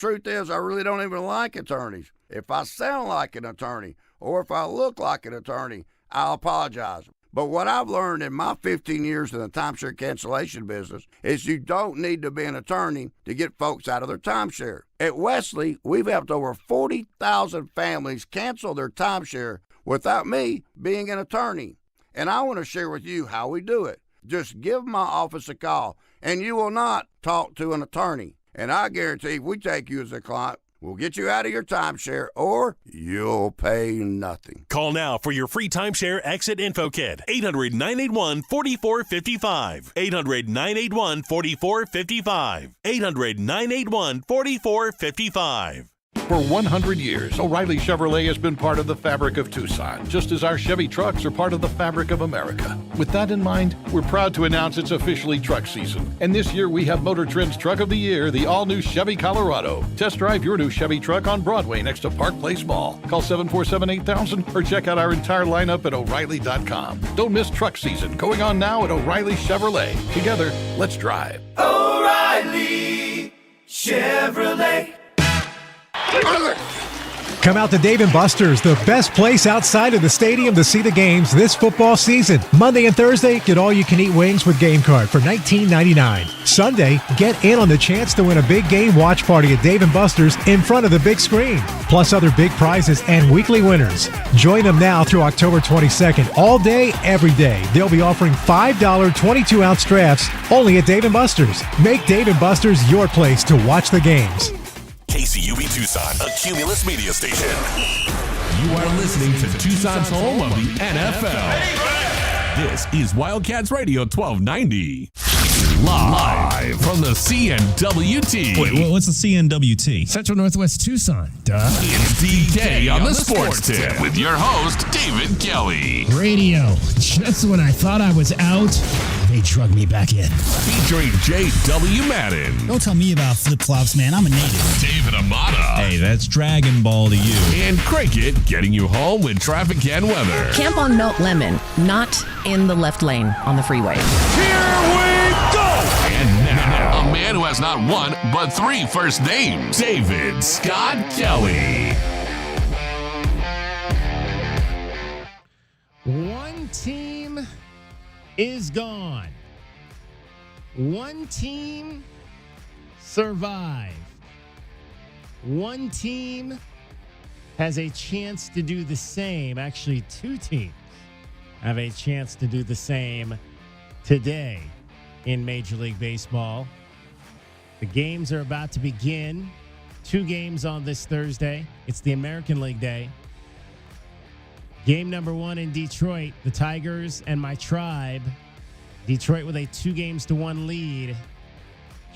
Truth is, I really don't even like attorneys. If I sound like an attorney or if I look like an attorney, I'll apologize. But what I've learned in my 15 years in the timeshare cancellation business is you don't need to be an attorney to get folks out of their timeshare. At Wesley, we've helped over 40,000 families cancel their timeshare without me being an attorney. And I want to share with you how we do it. Just give my office a call, and you will not talk to an attorney. And I guarantee if we take you as a client, we'll get you out of your timeshare, or you'll pay nothing. Call now for your free timeshare exit info kit. 800-981-4455. 800-981-4455. 800-981-4455. For 100 years, O'Reilly Chevrolet has been part of the fabric of Tucson, just as our Chevy trucks are part of the fabric of America. With that in mind, we're proud to announce it's officially truck season. And this year we have Motor Trend's Truck of the Year, the all-new Chevy Colorado. Test drive your new Chevy truck on Broadway next to Park Place Mall. Call 747-8000 or check out our entire lineup at O'Reilly.com. Don't miss truck season, going on now at O'Reilly Chevrolet. Together, let's drive. O'Reilly Chevrolet. Come out to Dave & Buster's, the best place outside of the stadium to see the games this football season. Monday and Thursday, get all-you-can-eat wings with game card for $19.99. Sunday, get in on the chance to win a big game watch party at Dave & Buster's in front of the big screen, plus other big prizes and weekly winners. Join them now through October 22nd, all day, every day. They'll be offering $5 22-ounce drafts only at Dave & Buster's. Make Dave & Buster's your place to watch the games. KCUB Tucson, a Cumulus media station. You are listening to Tucson's home of the NFL. This is Wildcats Radio 1290. Live from the CNWT. Wait, what's the CNWT? Central Northwest Tucson. Duh. It's DK on the Sports Tip with your host, David Kelly. Radio. Just when I thought I was out, they drug me back in. Featuring J.W. Madden. Don't tell me about flip-flops, man. I'm a native. David Amata. Hey, that's Dragon Ball to you. And Cricket getting you home with traffic and weather. Camp on Melt Lemon, not in the left lane on the freeway. Here we go! And now, a man who has not one, but three first names, David Scott Kelly. One team is gone. One team survived. One team has a chance to do the same. Actually, two teams have a chance to do the same today in Major League Baseball. The games are about to begin. 2 games on this Thursday. It's the American League Day. Game number 1 in Detroit, the Tigers and my tribe. Detroit with a 2-1 lead,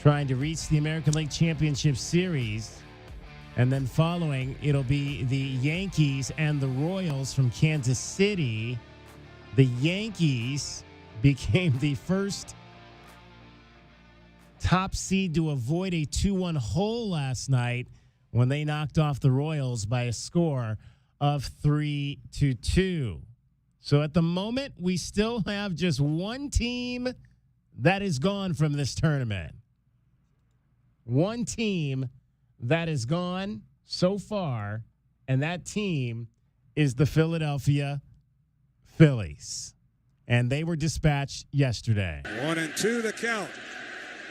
trying to reach the American League Championship Series. And then following, it'll be the Yankees and the Royals from Kansas City. The Yankees became the first top seed to avoid a 2-1 hole last night when they knocked off the Royals by a score of 3-2. So at the moment, we still have just one team that is gone from this tournament. One team that is gone so far, and that team is the Philadelphia Phillies. And they were dispatched yesterday. 1-2 the count.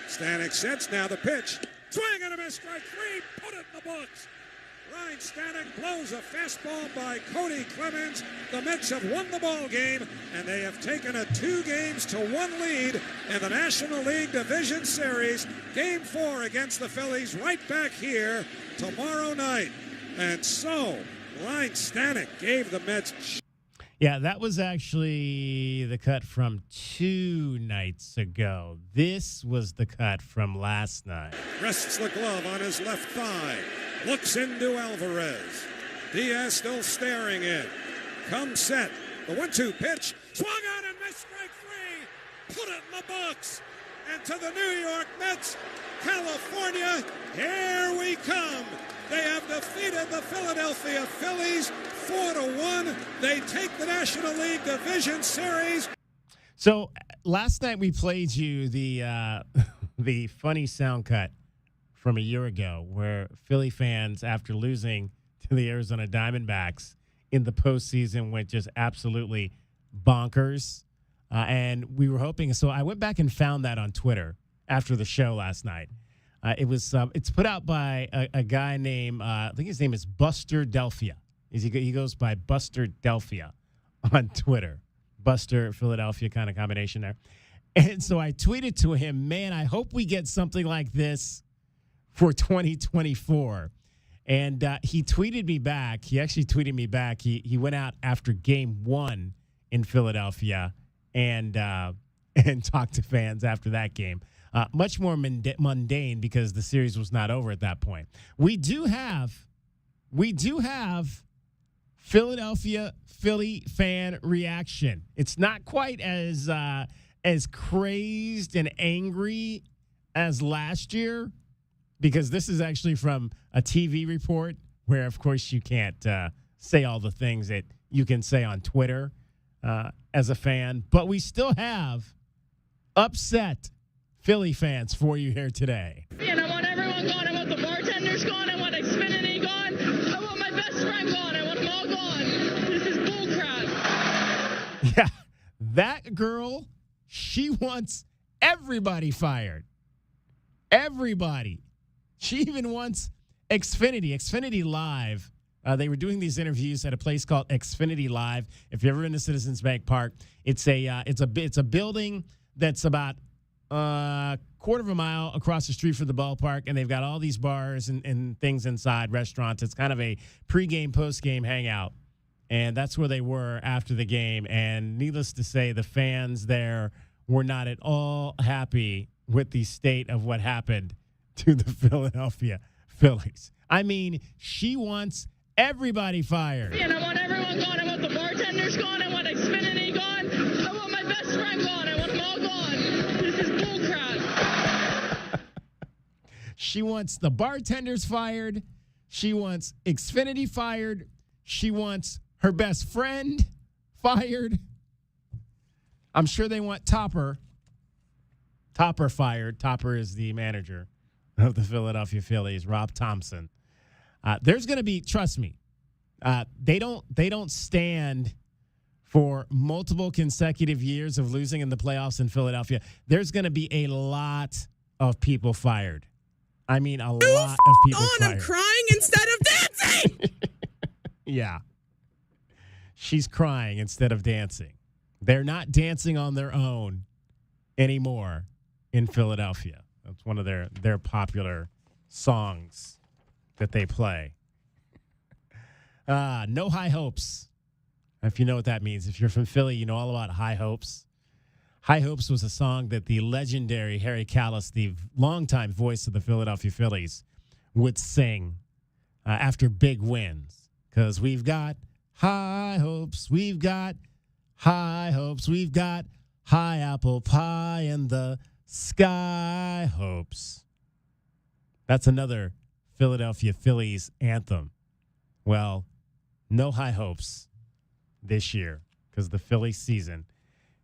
Stanek sets, now the pitch. Swing and a miss, strike 3, put it in the books. Ryan Stanek blows a fastball by Cody Clemens. The Mets have won the ball game, and they have taken a 2-1 lead in the National League Division Series. Game 4 against the Phillies right back here tomorrow night. And so, Ryan Stanek gave the Mets... Yeah, that was actually the cut from 2 nights ago. This was the cut from last night. Rests the glove on his left thigh. Looks into Alvarez. Diaz still staring in. Comes set. The 1-2 pitch. Swung on and missed, strike 3. Put it in the books. And to the New York Mets, California, here we come. They have defeated the Philadelphia Phillies 4-1. They take the National League Division Series. So last night we played you the the funny sound cut from a year ago where Philly fans, after losing to the Arizona Diamondbacks in the postseason, went just absolutely bonkers. And we were hoping. So I went back and found that on Twitter after the show last night. It's put out by a guy named, I think his name is Buster Delphia. He goes by Buster Delphia on Twitter. Buster, Philadelphia kind of combination there. And so I tweeted to him, man, I hope we get something like this for 2024. And he tweeted me back. He actually tweeted me back. He went out after game 1 in Philadelphia and talked to fans after that game. Much more mundane because the series was not over at that point. We do have Philadelphia Philly fan reaction. It's not quite as crazed and angry as last year because this is actually from a TV report where, of course, you can't say all the things that you can say on Twitter as a fan. But we still have upset Philly fans for you here today. And I want everyone gone. I want the bartenders gone. I want Xfinity gone. I want my best friend gone. I want them all gone. This is bullcrap. Yeah, that girl, she wants everybody fired. Everybody. She even wants Xfinity. Xfinity Live. They were doing these interviews at a place called Xfinity Live. If you're ever in the Citizens Bank Park, it's a building that's about quarter of a mile across the street from the ballpark, and they've got all these bars and things inside, restaurants. It's kind of a pregame, postgame hangout, and that's where they were after the game. And needless to say, the fans there were not at all happy with the state of what happened to the Philadelphia Phillies. I mean, she wants everybody fired. And I want everyone gone. I want the bartenders gone. I want Xfinity gone. I want my best friend gone. I want them all gone. This is bullcrap. She wants the bartenders fired. She wants Xfinity fired. She wants her best friend fired. I'm sure they want Topper fired. Topper is the manager of the Philadelphia Phillies, Rob Thompson. There's going to be, trust me, they don't stand for multiple consecutive years of losing in the playoffs in Philadelphia. There's going to be a lot of people fired. I mean, a lot of people fired. I'm crying instead of dancing. Yeah. She's crying instead of dancing. They're not dancing on their own anymore in Philadelphia. That's one of their popular songs that they play. No High Hopes. If you know what that means. If you're from Philly, you know all about High Hopes. High Hopes was a song that the legendary Harry Kalas, the longtime voice of the Philadelphia Phillies, would sing after big wins. Because we've got high hopes, we've got high hopes, we've got high apple pie in the sky hopes. That's another Philadelphia Phillies anthem. Well, no high hopes this year because the Phillies season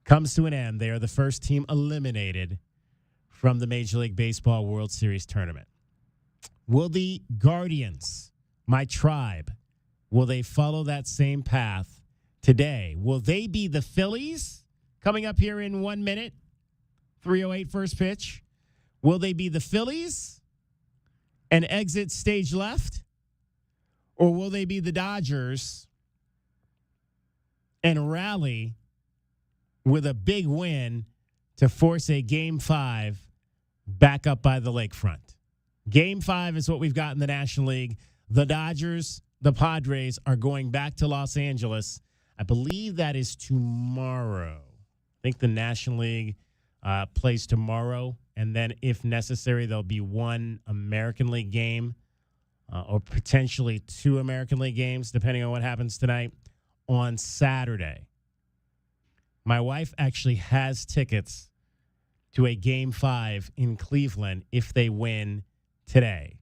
comes to an end. They are the first team eliminated from the Major League Baseball World Series tournament. Will the Guardians, my tribe, will they follow that same path today? Will they be the Phillies coming up here in 1 minute? 3:08 first pitch. Will they be the Phillies and exit stage left? Or will they be the Dodgers and rally with a big win to force a Game 5 back up by the lakefront? Game 5 is what we've got in the National League. The Dodgers, the Padres are going back to Los Angeles. I believe that is tomorrow. I think the National League plays tomorrow, and then if necessary, there'll be one American League game or potentially two American League games, depending on what happens tonight, on Saturday. My wife actually has tickets to a Game 5 in Cleveland if they win today.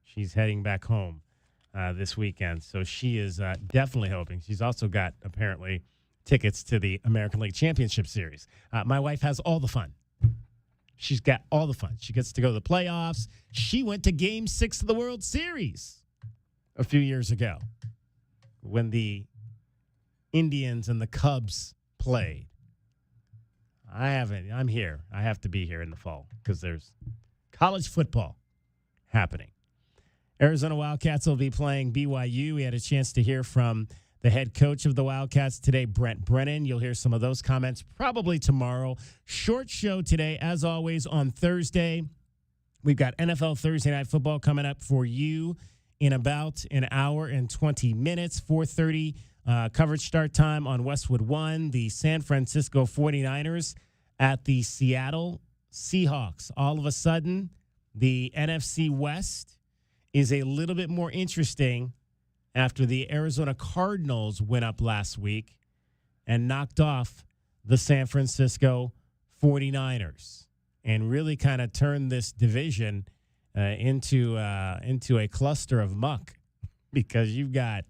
She's heading back home this weekend, so she is definitely hoping. She's also got, apparently, tickets to the American League Championship Series. My wife has all the fun. She's got all the fun. She gets to go to the playoffs. She went to Game 6 of the World Series a few years ago when the Indians and the Cubs played. I haven't. I'm here. I have to be here in the fall because there's college football happening. Arizona Wildcats will be playing BYU. We had a chance to hear from the head coach of the Wildcats today, Brent Brennan. You'll hear some of those comments probably tomorrow. Short show today, as always, on Thursday. We've got NFL Thursday Night Football coming up for you in about an hour and 20 minutes, 4:30 coverage start time on Westwood 1. The San Francisco 49ers at the Seattle Seahawks. All of a sudden, the NFC West is a little bit more interesting after the Arizona Cardinals went up last week and knocked off the San Francisco 49ers and really kind of turned this division into a cluster of muck because you've got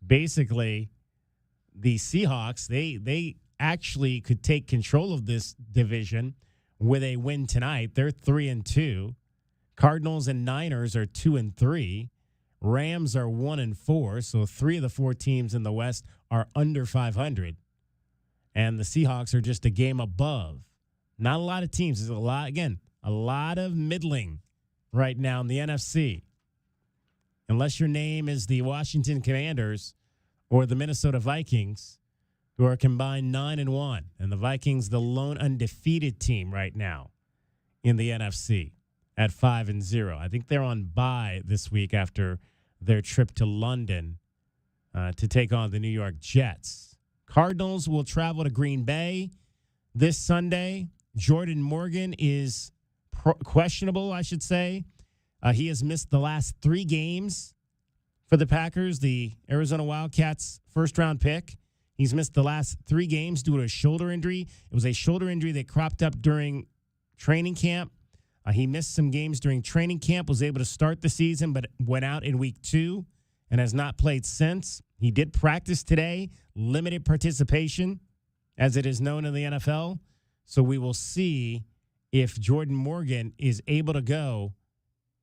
basically the Seahawks. They actually could take control of this division with a win tonight. They're 3-2. Cardinals and Niners are 2-3. Rams are 1-4, so 3 of the 4 teams in the West are under 500. And the Seahawks are just a game above. Not a lot of teams. There's a lot of middling right now in the NFC. Unless your name is the Washington Commanders or the Minnesota Vikings, who are combined 9-1. And the Vikings, the lone undefeated team right now in the NFC. At 5-0. I think they're on bye this week after their trip to London to take on the New York Jets. Cardinals will travel to Green Bay this Sunday. Jordan Morgan is questionable, I should say. He has missed the last 3 games for the Packers, the Arizona Wildcats first-round pick. He's missed the last 3 games due to a shoulder injury. It was a shoulder injury that cropped up during training camp. He missed some games during training camp, was able to start the season, but went out in week 2 and has not played since. He did practice today, limited participation, as it is known in the NFL. So we will see if Jordan Morgan is able to go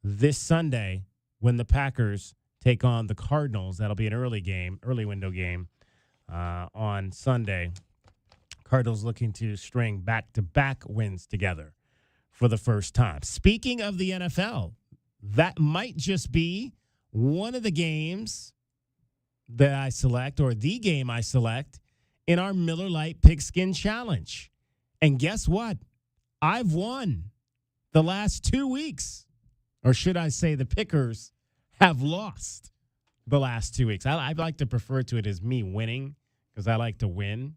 this Sunday when the Packers take on the Cardinals. That'll be an early window game on Sunday. Cardinals looking to string back-to-back wins together for the first time. Speaking of the NFL, that might just be one of the games that I select, or the game I select, in our Miller Lite Pigskin Challenge. And guess what? I've won the last 2 weeks. Or should I say the pickers have lost the last 2 weeks. I like to refer to it as me winning because I like to win.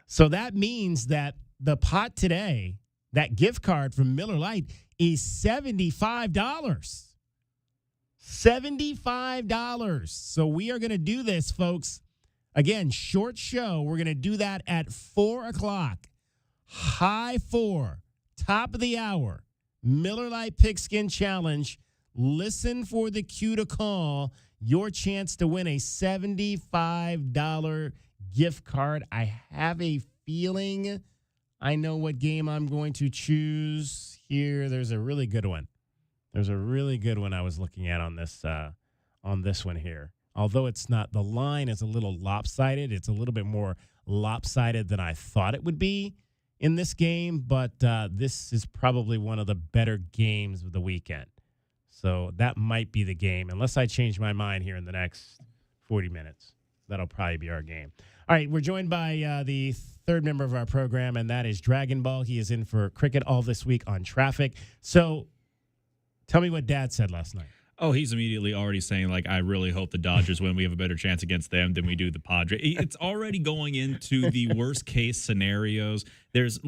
So that means that the pot today, that gift card from Miller Lite, is $75. $75. So we are going to do this, folks. Again, short show. We're going to do that at 4 o'clock. High 4, top of the hour. Miller Lite Pigskin Challenge. Listen for the cue to call. Your chance to win a $75 gift card. I have a feeling I know what game I'm going to choose here. There's a really good one. I was looking at on this one here. Although it's not, the line is a little lopsided. It's a little bit more lopsided than I thought it would be in this game, but this is probably one of the better games of the weekend. So that might be the game, unless I change my mind here in the next 40 minutes. That'll probably be our game. All right, we're joined by the third member of our program, and that is Dragon Ball. He is in for cricket all this week on traffic. So tell me what Dad said last night. Oh, he's immediately already saying, like, I really hope the Dodgers win. We have a better chance against them than we do the Padres. It's already going into the worst-case scenarios. There's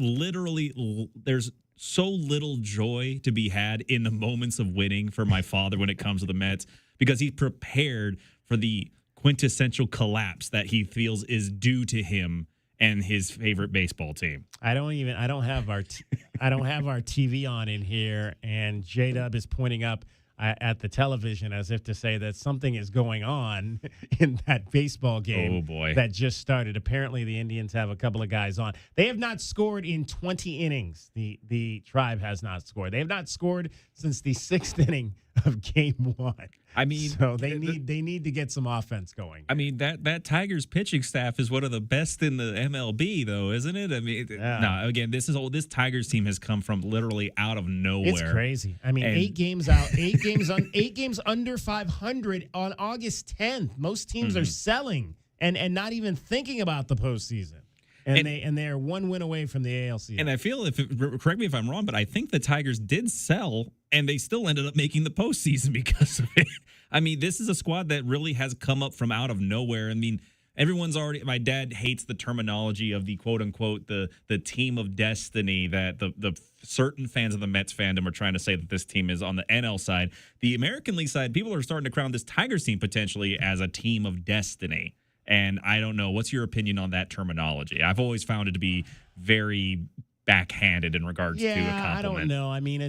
so little joy to be had in the moments of winning for my father when it comes to the Mets because he's prepared for the quintessential collapse that he feels is due to him and his favorite baseball team. I don't have our TV on in here, and J-Dub is pointing up at the television as if to say that something is going on in that baseball game that just started. Apparently, the Indians have a couple of guys on. They have not scored in 20 innings. The Tribe has not scored. They have not scored since the 6th inning of Game 1. I mean, so they need to get some offense going. I mean, that Tigers pitching staff is one of the best in the MLB, though, isn't it? I mean, no. Again, this Tigers team has come from literally out of nowhere. It's crazy. I mean, 8 games out, 8 games under 500 on August 10th. Most teams are selling and not even thinking about the postseason. And they're 1 win away from the ALCS. And I feel, correct me if I'm wrong, but I think the Tigers did sell, and they still ended up making the postseason because of it. I mean, this is a squad that really has come up from out of nowhere. I mean, everyone's already. My dad hates the terminology of the quote unquote the team of destiny that the certain fans of the Mets fandom are trying to say that this team is on the NL side. The American League side, people are starting to crown this Tigers team potentially as a team of destiny. And I don't know. What's your opinion on that terminology? I've always found it to be very backhanded in regards to a compliment. I don't know. I mean,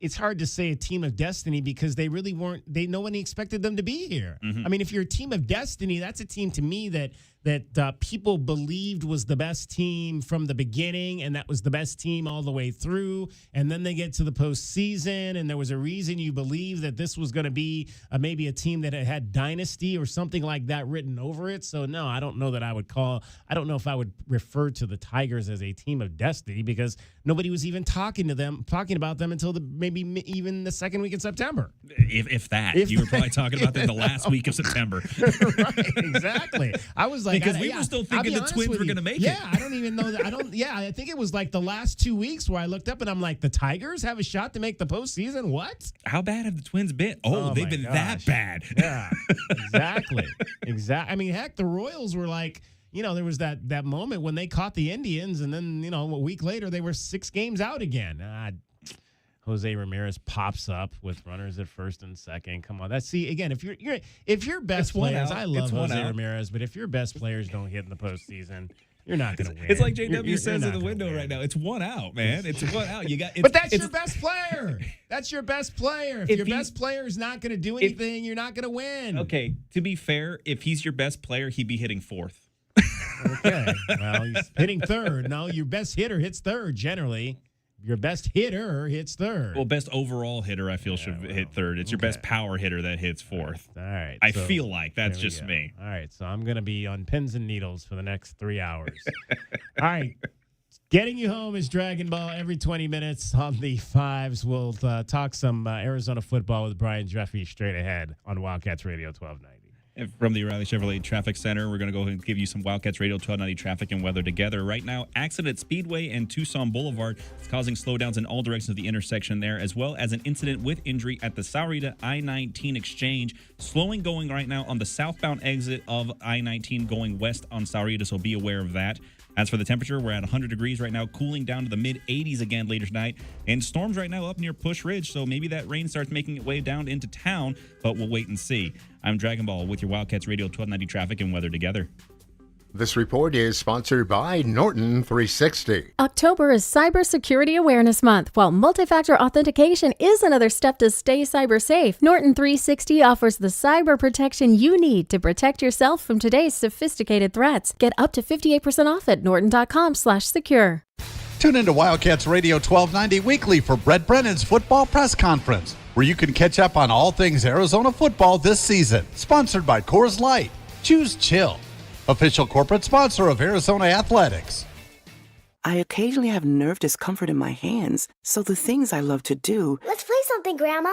it's hard to say a team of destiny because they really weren't. No one expected them to be here. I mean, if you're a team of destiny, that's a team to me that people believed was the best team from the beginning, and that was the best team all the way through. And then they get to the postseason, and there was a reason you believe that this was going to be maybe a team that had dynasty or something like that written over it. So no, I don't know that I don't know if I would refer to the Tigers as a team of destiny because nobody was even talking about them until maybe even the second week in September. If that. You were probably talking about them the last week of September. Right, exactly. I was like, because we were still thinking the Twins were going to make it. Yeah, I don't even know that. I think it was like the last 2 weeks where I looked up and I'm like, the Tigers have a shot to make the postseason? What? How bad have the Twins been? Oh they've been that bad. Yeah, exactly. I mean, heck, the Royals were like, there was that moment when they caught the Indians, and then, a week later they were 6 games out again. Jose Ramirez pops up with runners at first and second. Come on, again, if your best players, I love Jose Ramirez, but if your best players don't hit in the postseason, you're not going to win. It's like JW says in the window right now. It's 1 out, man. It's 1 out. But that's your best player. That's your best player. If your best player is not going to do anything, you're not going to win. Okay, to be fair, if he's your best player, he'd be hitting 4th. Okay, well, he's hitting 3rd. No, your best hitter hits 3rd generally. Your best hitter hits 3rd. Well, best overall hitter, I feel, should hit 3rd. It's your best power hitter that hits 4th. All right. I feel like that's just me. All right. So I'm going to be on pins and needles for the next 3 hours. All right. Getting you home is Dragon Ball every 20 minutes on the 5s. We'll talk some Arizona football with Brian Jeffy straight ahead on Wildcats Radio 1290. And from the O'Reilly Chevrolet Traffic Center, we're going to go ahead and give you some Wildcats Radio 1290 traffic and weather together. Right now, accident at Speedway and Tucson Boulevard is causing slowdowns in all directions of the intersection there, as well as an incident with injury at the Sahuarita I-19 exchange. Slowing going right now on the southbound exit of I-19 going west on Sahuarita, so be aware of that. As for the temperature, we're at 100 degrees right now, cooling down to the mid-80s again later tonight. And storms right now up near Push Ridge, so maybe that rain starts making its way down into town, but we'll wait and see. I'm Dragon Ball with your Wildcats Radio 1290 traffic and weather together. This report is sponsored by Norton 360. October is Cybersecurity Awareness Month. While multi-factor authentication is another step to stay cyber safe, Norton 360 offers the cyber protection you need to protect yourself from today's sophisticated threats. Get up to 58% off at norton.com/secure. Tune into Wildcats Radio 1290 weekly for Brett Brennan's football press conference, where you can catch up on all things Arizona football this season. Sponsored by Coors Light. Choose chill. Official corporate sponsor of Arizona Athletics. I occasionally have nerve discomfort in my hands, so the things I love to do... Let's play something, Grandma.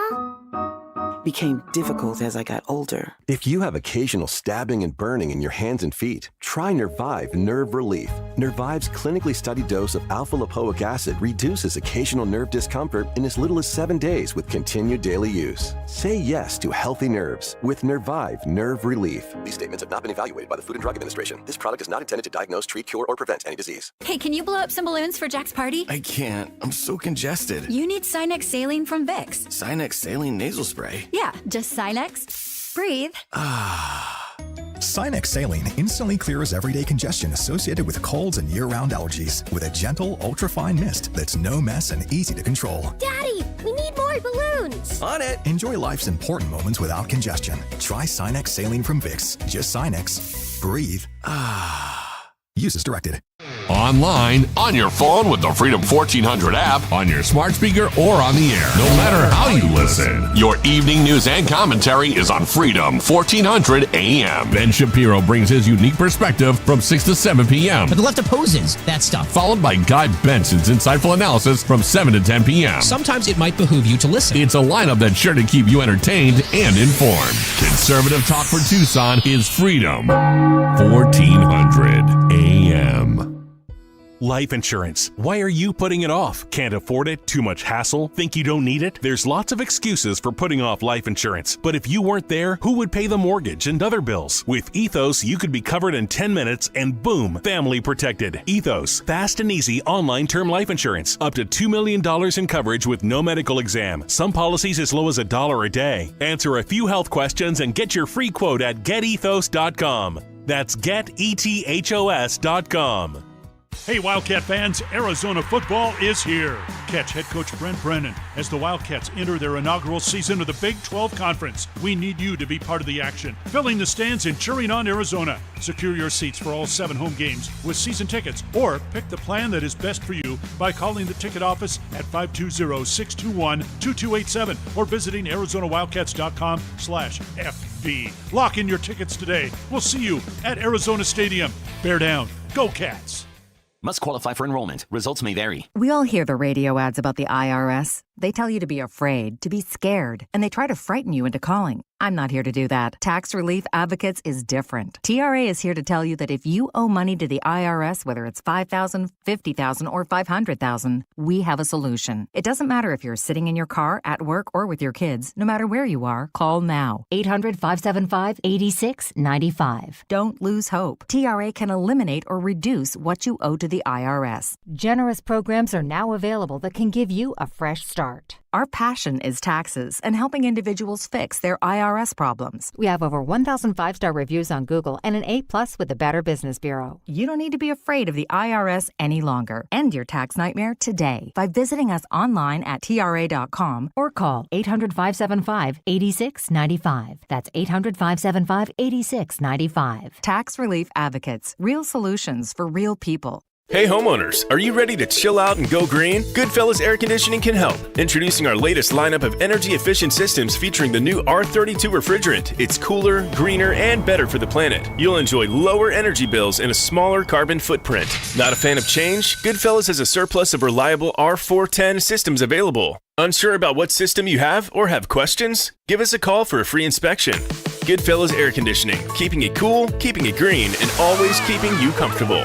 ...became difficult as I got older. If you have occasional stabbing and burning in your hands and feet, try Nervive Nerve Relief. Nervive's clinically studied dose of alpha-lipoic acid reduces occasional nerve discomfort in as little as 7 days with continued daily use. Say yes to healthy nerves with Nervive Nerve Relief. These statements have not been evaluated by the Food and Drug Administration. This product is not intended to diagnose, treat, cure, or prevent any disease. Hey, can you blow up some balloons for Jack's party? I can't. I'm so congested. You need Sinex Saline from Vicks. Sinex Saline nasal spray? Yeah, just Sinex. Breathe. Sinex Sinex saline instantly clears everyday congestion associated with colds and year-round allergies with a gentle, ultra-fine mist that's no mess and easy to control. Daddy, we need more balloons. On it. Enjoy life's important moments without congestion. Try Sinex saline from Vicks. Just Sinex. Breathe. Use as directed. Online, on your phone with the Freedom 1400 app, on your smart speaker, or on the air. No matter how you listen, your evening news and commentary is on Freedom 1400 AM. Ben Shapiro brings his unique perspective from 6 to 7 p.m. But the left opposes that stuff. Followed by Guy Benson's insightful analysis from 7 to 10 p.m. Sometimes it might behoove you to listen. It's a lineup that's sure to keep you entertained and informed. Conservative talk for Tucson is Freedom 1400 AM. Life insurance. Why are you putting it off? Can't afford it? Too much hassle? Think you don't need it? There's lots of excuses for putting off life insurance. But if you weren't there, who would pay the mortgage and other bills? With Ethos, you could be covered in 10 minutes and boom, family protected. Ethos, fast and easy online term life insurance. Up to $2 million in coverage with no medical exam. Some policies as low as $1 a day. Answer a few health questions and get your free quote at getethos.com. That's getethos.com. Hey Wildcat fans, Arizona football is here. Catch head coach Brent Brennan as the Wildcats enter their inaugural season of the Big 12 Conference. We need you to be part of the action, filling the stands and cheering on Arizona. Secure your seats for all 7 home games with season tickets, or pick the plan that is best for you by calling the ticket office at 520-621-2287 or visiting ArizonaWildcats.com/FB. Lock in your tickets today. We'll see you at Arizona Stadium. Bear down. Go Cats. Must qualify for enrollment. Results may vary. We all hear the radio ads about the IRS. They tell you to be afraid, to be scared, and they try to frighten you into calling. I'm not here to do that. Tax Relief Advocates is different. TRA is here to tell you that if you owe money to the IRS, whether it's $5,000, $50,000, or $500,000, we have a solution. It doesn't matter if you're sitting in your car, at work, or with your kids. No matter where you are, call now. 800-575-8695. Don't lose hope. TRA can eliminate or reduce what you owe to the IRS. Generous programs are now available that can give you a fresh start. Our passion is taxes and helping individuals fix their IRS problems. We have over 1,000 5-star reviews on Google and an A+ with the Better Business Bureau. You don't need to be afraid of the IRS any longer. End your tax nightmare today by visiting us online at TRA.com or call 800-575-8695. That's 800-575-8695. Tax Relief Advocates. Real solutions for real people. Hey homeowners, are you ready to chill out and go green? Goodfellas Air Conditioning can help. Introducing our latest lineup of energy-efficient systems featuring the new R32 refrigerant. It's cooler, greener, and better for the planet. You'll enjoy lower energy bills and a smaller carbon footprint. Not a fan of change? Goodfellas has a surplus of reliable R410 systems available. Unsure about what system you have or have questions? Give us a call for a free inspection. Goodfellas Air Conditioning, keeping it cool, keeping it green, and always keeping you comfortable.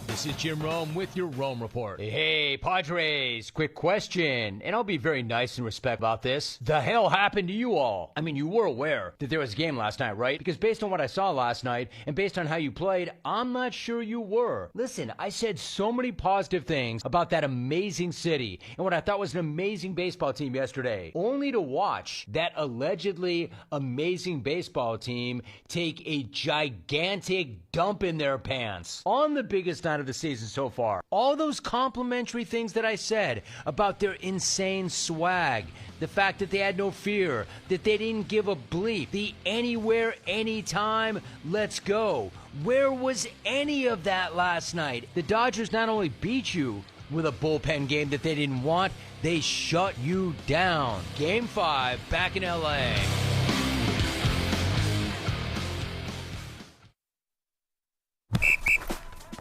This is Jim Rome with your Rome Report. Hey, Padres, quick question, and I'll be very nice and respectful about this. The hell happened to you all? I mean, you were aware that there was a game last night, right? Because based on what I saw last night, and based on how you played, I'm not sure you were. Listen, I said so many positive things about that amazing city, and what I thought was an amazing baseball team yesterday, only to watch that allegedly amazing baseball team take a gigantic dump in their pants on the biggest night of the season so far. All those complimentary things that I said about their insane swag, the fact that they had no fear, that they didn't give a bleep, the anywhere, anytime, let's go. Where was any of that last night? The Dodgers not only beat you with a bullpen game that they didn't want, they shut you down. Game 5 back in LA.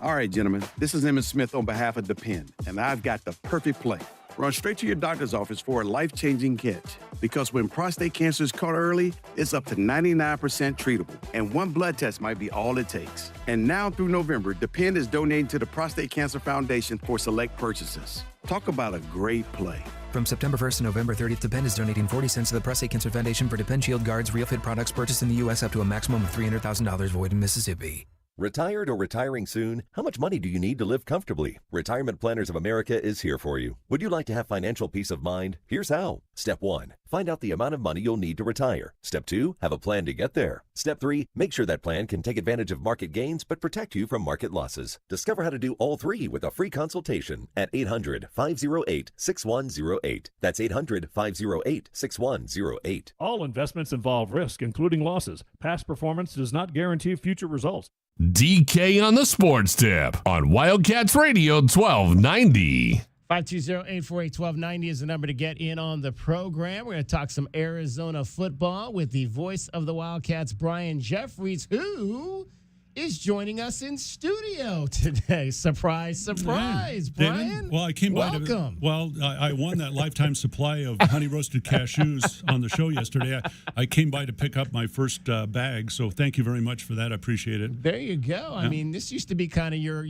All right, gentlemen, this is Emmitt Smith on behalf of Depend, and I've got the perfect play. Run straight to your doctor's office for a life-changing catch. Because when prostate cancer is caught early, it's up to 99% treatable, and one blood test might be all it takes. And now through November, Depend is donating to the Prostate Cancer Foundation for select purchases. Talk about a great play. From September 1st to November 30th, Depend is donating 40 cents to the Prostate Cancer Foundation for Depend Shield Guards, RealFit products purchased in the U.S. up to a maximum of $300,000 void in Mississippi. Retired or retiring soon? How much money do you need to live comfortably? Retirement Planners of America is here for you. Would you like to have financial peace of mind? Here's how. Step 1. Find out the amount of money you'll need to retire. Step 2. Have a plan to get there. Step 3. Make sure that plan can take advantage of market gains but protect you from market losses. Discover how to do all three with a free consultation at 800-508-6108. That's 800-508-6108. All investments involve risk, including losses. Past performance does not guarantee future results. DK on the Sports Tip on Wildcats Radio 1290. 520-848-1290 is the number to get in on the program. We're going to talk some Arizona football with the voice of the Wildcats, Brian Jeffries, who is joining us in studio today. Surprise, surprise, Brian. Well, I came Welcome. I won that lifetime supply of honey roasted cashews on the show yesterday. I came by to pick up my first bag, so thank you very much for that. I appreciate it. There you go. I mean, this used to be kind of your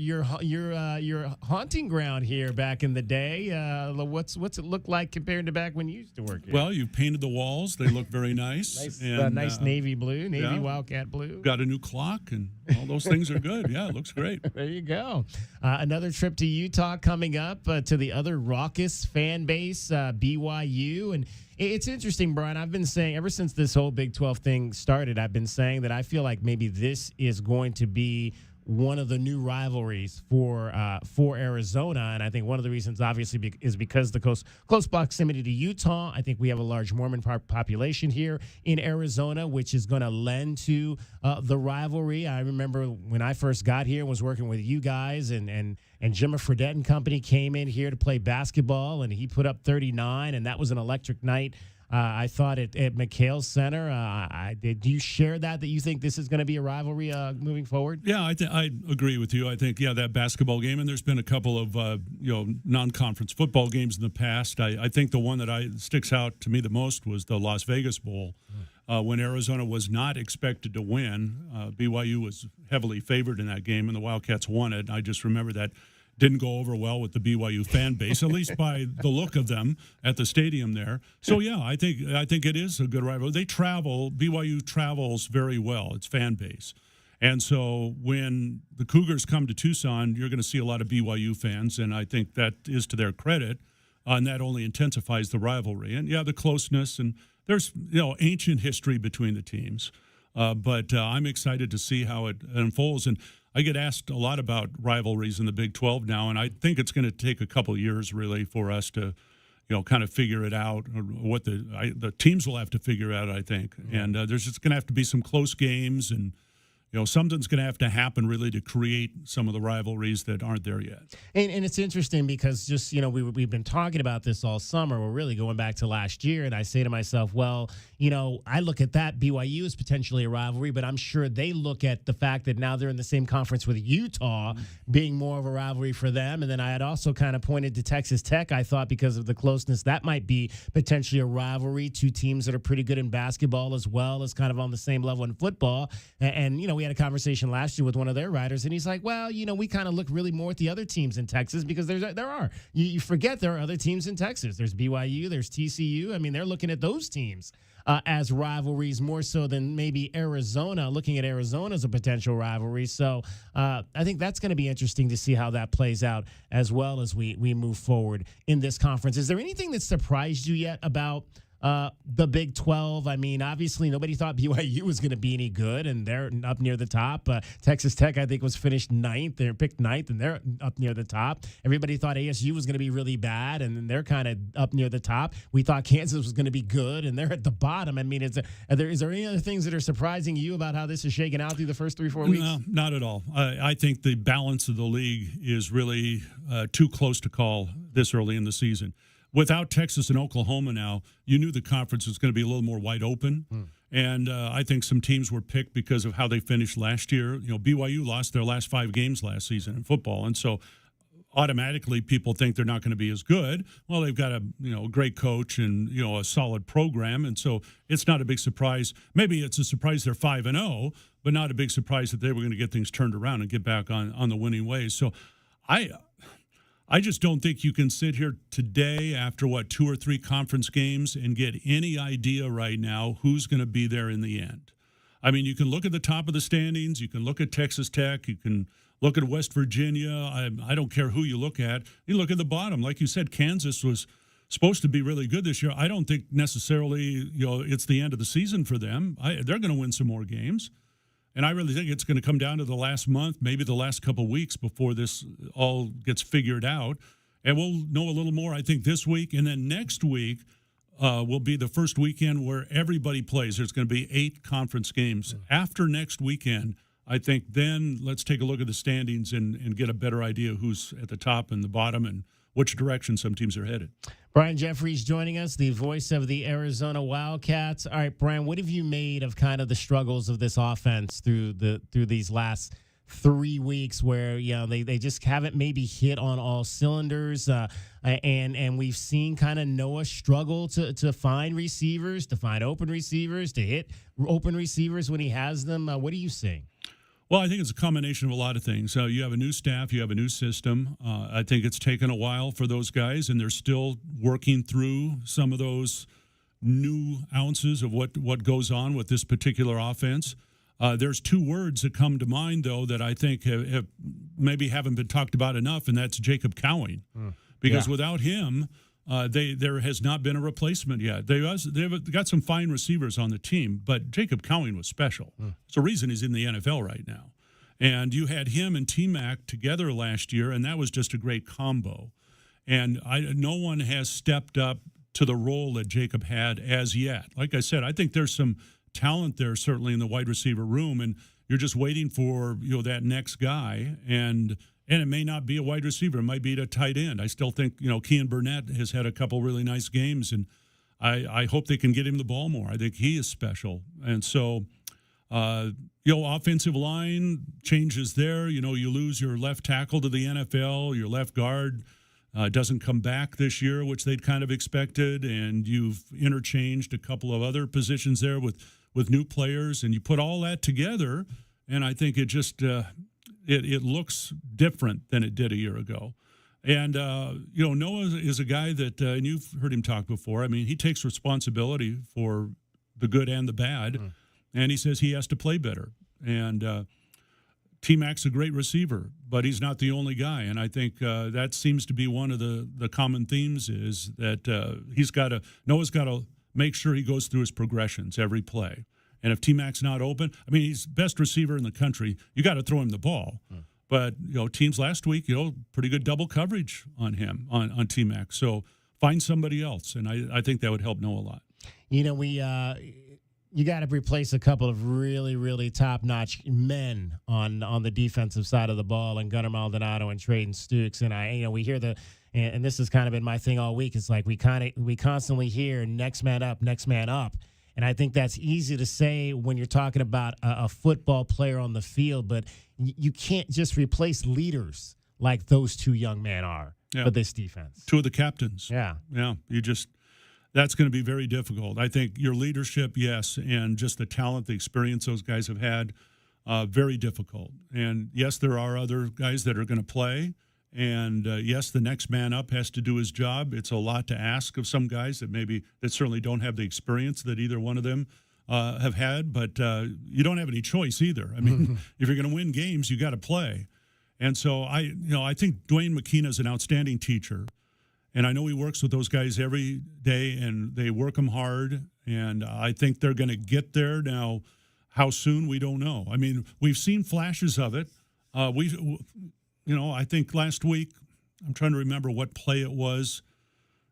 haunting ground here back in the day. What's it look like compared to back when you used to work here? Well, you painted the walls; they look very nice. Nice navy blue, Wildcat blue. Got a new clock and all those things are good. Yeah, it looks great. There you go. Another trip to Utah coming up to the other raucous fan base, BYU. And it's interesting, Brian. I've been saying ever since this whole Big 12 thing started, I've been saying that I feel like maybe this is going to be one of the new rivalries for Arizona. And I think one of the reasons, obviously, is because the close proximity to Utah. I think we have a large Mormon population here in Arizona, which is going to lend to the rivalry. I remember when I first got here and was working with you guys, and Jimmy Fredette and company came in here to play basketball, and he put up 39, and that was an electric night. I thought at McHale Center. Do you share that you think this is going to be a rivalry moving forward? Yeah, I agree with you. I think, that basketball game, and there's been a couple of non-conference football games in the past. I think the one that sticks out to me the most was the Las Vegas Bowl. When Arizona was not expected to win, BYU was heavily favored in that game, and the Wildcats won it. I just remember that didn't go over well with the BYU fan base, at least by the look of them at the stadium there. So, yeah, I think it is a good rivalry. BYU travels very well, its fan base. And so when the Cougars come to Tucson, you're going to see a lot of BYU fans, and I think that is to their credit, and that only intensifies the rivalry. And, the closeness, and there's, ancient history between the teams. But I'm excited to see how it unfolds. And I get asked a lot about rivalries in the Big 12 now, and I think it's going to take a couple of years really for us to, kind of figure it out. Or what the teams will have to figure out, I think. And there's just going to have to be some close games, and something's going to have to happen really to create some of the rivalries that aren't there yet. And it's interesting because just, we've been talking about this all summer. We're really going back to last year. And I say to myself, well, I look at that BYU as potentially a rivalry, but I'm sure they look at the fact that now they're in the same conference with Utah being more of a rivalry for them. And then I had also kind of pointed to Texas Tech. I thought because of the closeness, that might be potentially a rivalry. Two teams that are pretty good in basketball as well as kind of on the same level in football. And we had a conversation last year with one of their writers, and he's like, well, we kind of look really more at the other teams in Texas because there are. You forget there are other teams in Texas. There's BYU, there's TCU. I mean, they're looking at those teams as rivalries more so than maybe Arizona, looking at Arizona as a potential rivalry. So I think that's going to be interesting to see how that plays out as well as we move forward in this conference. Is there anything that surprised you yet about the Big 12? I mean, obviously nobody thought BYU was going to be any good, and they're up near the top. Texas Tech, I think, was finished ninth. They're picked ninth, and they're up near the top. Everybody thought ASU was going to be really bad, and then they're kind of up near the top. We thought Kansas was going to be good, and they're at the bottom. I mean, is there any other things that are surprising you about how this is shaking out through the first 3-4 weeks? No, not at all. I think the balance of the league is really too close to call this early in the season. Without Texas and Oklahoma now, you knew the conference was going to be a little more wide open. And I think some teams were picked because of how they finished last year. BYU lost their last 5 games last season in football. And so automatically people think they're not going to be as good. Well, they've got a great coach and a solid program. And so it's not a big surprise. Maybe it's a surprise they're 5-0, but not a big surprise that they were going to get things turned around and get back on the winning ways. So I just don't think you can sit here today after, 2 or 3 conference games and get any idea right now who's going to be there in the end. I mean, you can look at the top of the standings. You can look at Texas Tech. You can look at West Virginia. I don't care who you look at. You look at the bottom. Like you said, Kansas was supposed to be really good this year. I don't think necessarily, it's the end of the season for them. They're going to win some more games. And I really think it's going to come down to the last month, maybe the last couple of weeks before this all gets figured out. And we'll know a little more, I think, this week. And then next week will be the first weekend where everybody plays. There's going to be 8 conference games. After next weekend, I think then let's take a look at the standings and get a better idea who's at the top and the bottom and which direction some teams are headed. Brian Jeffries joining us, the voice of the Arizona Wildcats. All right, Brian, what have you made of kind of the struggles of this offense through these last 3 weeks where they just haven't maybe hit on all cylinders, and we've seen kind of Noah struggle to find receivers, to find open receivers, to hit open receivers when he has them. What are you seeing? Well, I think it's a combination of a lot of things. You have a new staff, you have a new system. I think it's taken a while for those guys, and they're still working through some of those new ounces of what goes on with this particular offense. There's 2 words that come to mind, though, that I think have maybe haven't been talked about enough, and that's Jacob Cowing. Because without him, there has not been a replacement yet. They've got some fine receivers on the team, but Jacob Cowing was special. It's the reason he's in the NFL right now. And you had him and T-Mac together last year, and that was just a great combo. And no one has stepped up to the role that Jacob had as yet. Like I said, I think there's some talent there certainly in the wide receiver room, and you're just waiting for that next guy, and it may not be a wide receiver. It might be a tight end. I still think, Kean Burnett has had a couple really nice games, and I hope they can get him the ball more. I think he is special. And so, offensive line changes there. You lose your left tackle to the NFL. Your left guard doesn't come back this year, which they'd kind of expected, and you've interchanged a couple of other positions there with new players, and you put all that together, and I think it just it looks different than it did a year ago. And, Noah is a guy that, and you've heard him talk before, I mean, he takes responsibility for the good and the bad, and he says he has to play better. And T-Mac's a great receiver, but he's not the only guy. And I think that seems to be one of the common themes is that Noah's got to make sure he goes through his progressions every play. And if T-Mac's not open, I mean, he's best receiver in the country. You got to throw him the ball. But, teams last week, pretty good double coverage on him, on T-Mac. So find somebody else. And I think that would help Noah a lot. You got to replace a couple of really, really top-notch men on the defensive side of the ball, and Gunnar Maldonado and Trayden Stukes. And we hear and this has kind of been my thing all week. It's like we constantly hear next man up, next man up. And I think that's easy to say when you're talking about a football player on the field, but you can't just replace leaders like those 2 young men are for this defense. 2 of the captains. Yeah. Yeah. That's going to be very difficult. I think your leadership, yes, and just the talent, the experience those guys have had, very difficult. And yes, there are other guys that are going to play. And yes, the next man up has to do his job. It's a lot to ask of some guys that certainly don't have the experience that either one of them have had. But you don't have any choice either. I mean, if you're going to win games, you got to play. And so I think Dwayne McKenna is an outstanding teacher, and I know he works with those guys every day, and they work them hard. And I think they're going to get there. Now, how soon, we don't know. I mean, we've seen flashes of it. I think last week, I'm trying to remember what play it was.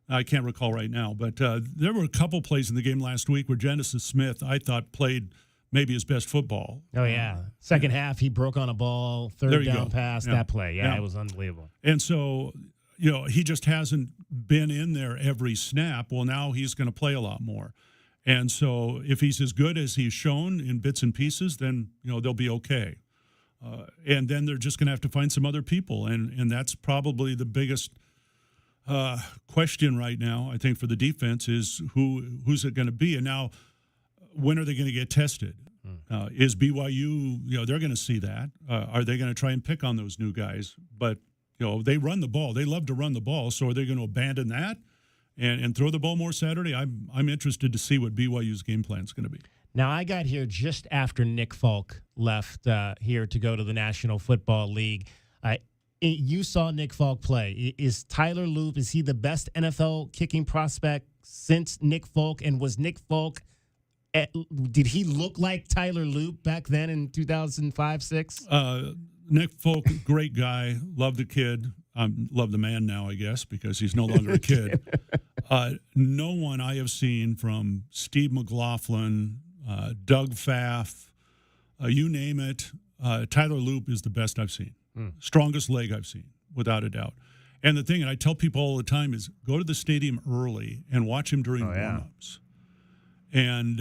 I can't recall right now, but there were a couple plays in the game last week where Genesis Smith, I thought, played maybe his best football. Oh, yeah. Second half, he broke on a ball, third down pass, that play. Yeah, it was unbelievable. And so, he just hasn't been in there every snap. Well, now he's going to play a lot more. And so if he's as good as he's shown in bits and pieces, then, they'll be okay. And then they're just going to have to find some other people. And that's probably the biggest question right now, I think, for the defense is who's it going to be? And now, when are they going to get tested? Is BYU, they're going to see that. Are they going to try and pick on those new guys? But, they run the ball. They love to run the ball. So are they going to abandon that and throw the ball more Saturday? I'm interested to see what BYU's game plan is going to be. Now, I got here just after Nick Folk left here to go to the National Football League. You saw Nick Folk play. Is Tyler Loop, is he the best NFL kicking prospect since Nick Folk? And was Nick Folk, did he look like Tyler Loop back then in 2005-06? Nick Folk, great guy. Love the kid. Love the man now, I guess, because he's no longer a kid. No one I have seen from Steve McLaughlin, Doug Pfaff, you name it, Tyler Loop is the best I've seen. Strongest leg I've seen, without a doubt. And the thing, and I tell people all the time, is go to the stadium early and watch him during warm-ups. And,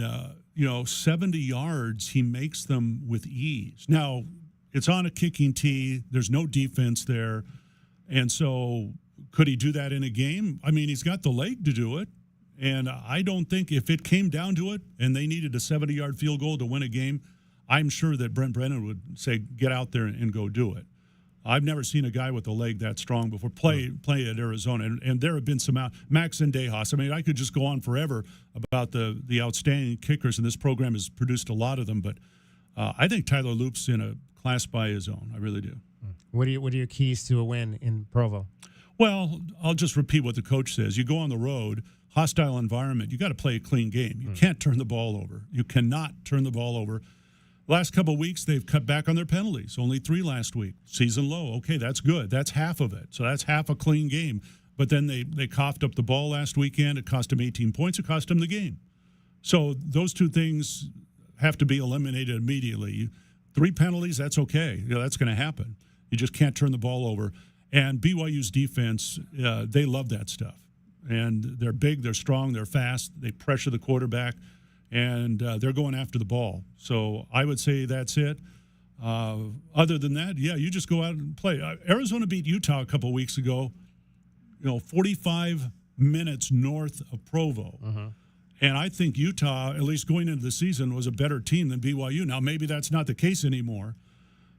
70 yards, he makes them with ease. Now, it's on a kicking tee. There's no defense there. And so could he do that in a game? I mean, he's got the leg to do it. And I don't think if it came down to it and they needed a 70-yard field goal to win a game, I'm sure that Brent Brennan would say, get out there and go do it. I've never seen a guy with a leg that strong before play at Arizona. And there have been some Max Zendejas. I mean, I could just go on forever about the outstanding kickers, and this program has produced a lot of them. But I think Tyler Loop's in a class by his own. I really do. What are your keys to a win in Provo? Well, I'll just repeat what the coach says. You go on the road, hostile environment, you got to play a clean game. You can't turn the ball over. You cannot turn the ball over. Last couple of weeks, they've cut back on their penalties. Only 3 last week. Season low. Okay, that's good. That's half of it. So that's half a clean game. But then they coughed up the ball last weekend. It cost them 18 points. It cost them the game. So those two things have to be eliminated immediately. 3 penalties, that's okay. That's going to happen. You just can't turn the ball over. And BYU's defense, they love that stuff. And they're big, they're strong, they're fast. They pressure the quarterback. And they're going after the ball. So I would say that's it. Other than that, you just go out and play. Arizona beat Utah a couple of weeks ago, 45 minutes north of Provo. And I think Utah, at least going into the season, was a better team than BYU. Now, maybe that's not the case anymore.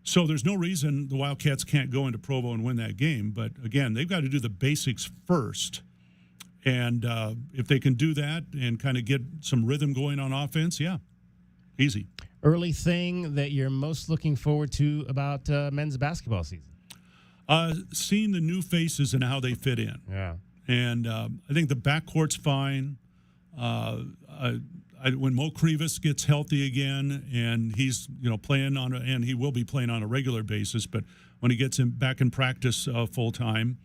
So there's no reason the Wildcats can't go into Provo and win that game. But, again, they've got to do the basics first. And if they can do that and kind of get some rhythm going on offense, easy. Early thing that you're most looking forward to about men's basketball season? Seeing the new faces and how they fit in. Yeah. And I think the backcourt's fine. When Mo Krivas gets healthy again and he's playing and he will be playing on a regular basis, but when he gets him back in practice full time,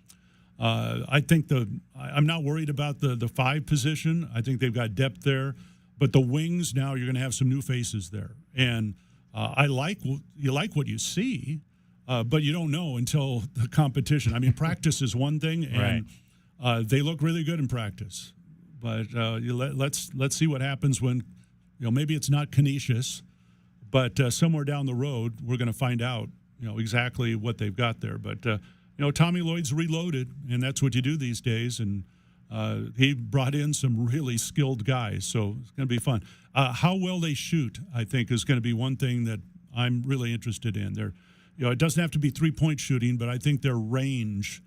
I think I'm not worried about the 5 position. I think they've got depth there, but the wings now you're going to have some new faces there, and you like what you see, but you don't know until the competition. I mean, practice is one thing, and they look really good in practice, but let's see what happens when maybe it's not Canisius, but somewhere down the road we're going to find out exactly what they've got there, but. Tommy Lloyd's reloaded, and that's what you do these days. And he brought in some really skilled guys, so it's going to be fun. How well they shoot, I think, is going to be one thing that I'm really interested in. It doesn't have to be 3-point shooting, but I think their range.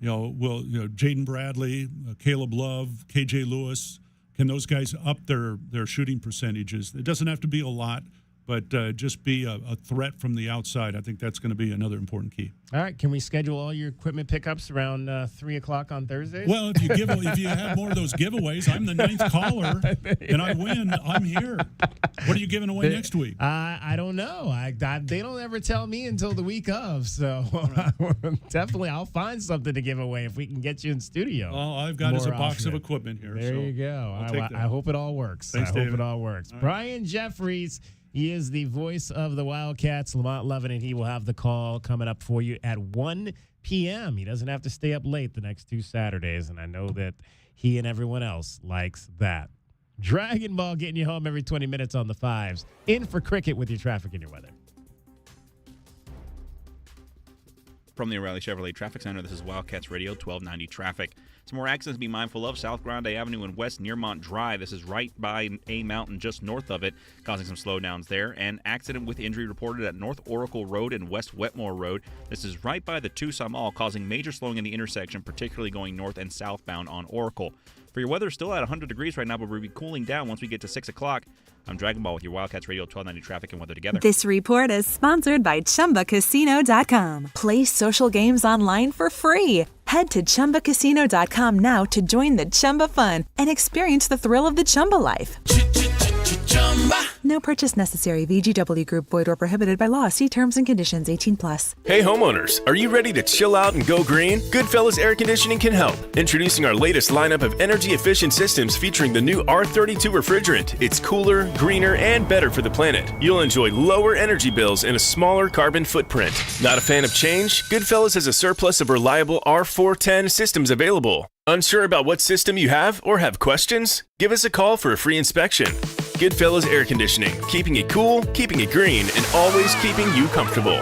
Jaden Bradley, Caleb Love, KJ Lewis, can those guys up their shooting percentages? It doesn't have to be a lot. But just be a threat from the outside. I think that's going to be another important key. All right. Can we schedule all your equipment pickups around 3 o'clock on Thursdays? Well, if you have more of those giveaways, I'm the 9th caller, and I win. I'm here. What are you giving away next week? I don't know. They don't ever tell me until the week of. So definitely I'll find something to give away if we can get you in studio. All I've got is a box of equipment here. There you go. I hope it all works. Thanks, David. Hope it all works. All right. Brian Jeffries. He is the voice of the Wildcats, Lamont Lovin, and he will have the call coming up for you at 1 p.m. He doesn't have to stay up late the next 2 Saturdays, and I know that he and everyone else likes that. Dragon Ball getting you home every 20 minutes on the 5s. In for cricket with your traffic and your weather. From the O'Reilly Chevrolet Traffic Center, this is Wildcats Radio 1290 Traffic. Some more accidents to be mindful of. South Grande Avenue and West Nearmont Drive. This is right by A Mountain, just north of it, causing some slowdowns there. An accident with injury reported at North Oracle Road and West Wetmore Road. This is right by the Tucson Mall, causing major slowing in the intersection, particularly going north and southbound on Oracle. For your weather, still at 100 degrees right now, but we'll be cooling down once we get to 6 o'clock. I'm Dragon Ball with your Wildcats Radio 1290 traffic and weather together. This report is sponsored by ChumbaCasino.com. Play social games online for free. Head to ChumbaCasino.com now to join the Chumba fun and experience the thrill of the Chumba life. No purchase necessary. VGW Group. Void or prohibited by law. See terms and conditions. 18+. Hey homeowners, are you ready to chill out and go green? Goodfellas Air Conditioning can help. Introducing our latest lineup of energy-efficient systems featuring the new R32 refrigerant. It's cooler, greener, and better for the planet. You'll enjoy lower energy bills and a smaller carbon footprint. Not a fan of change? Goodfellas has a surplus of reliable R410 systems available. Unsure about what system you have or have questions? Give us a call for a free inspection. Goodfellas Air Conditioning, keeping it cool, keeping it green, and always keeping you comfortable.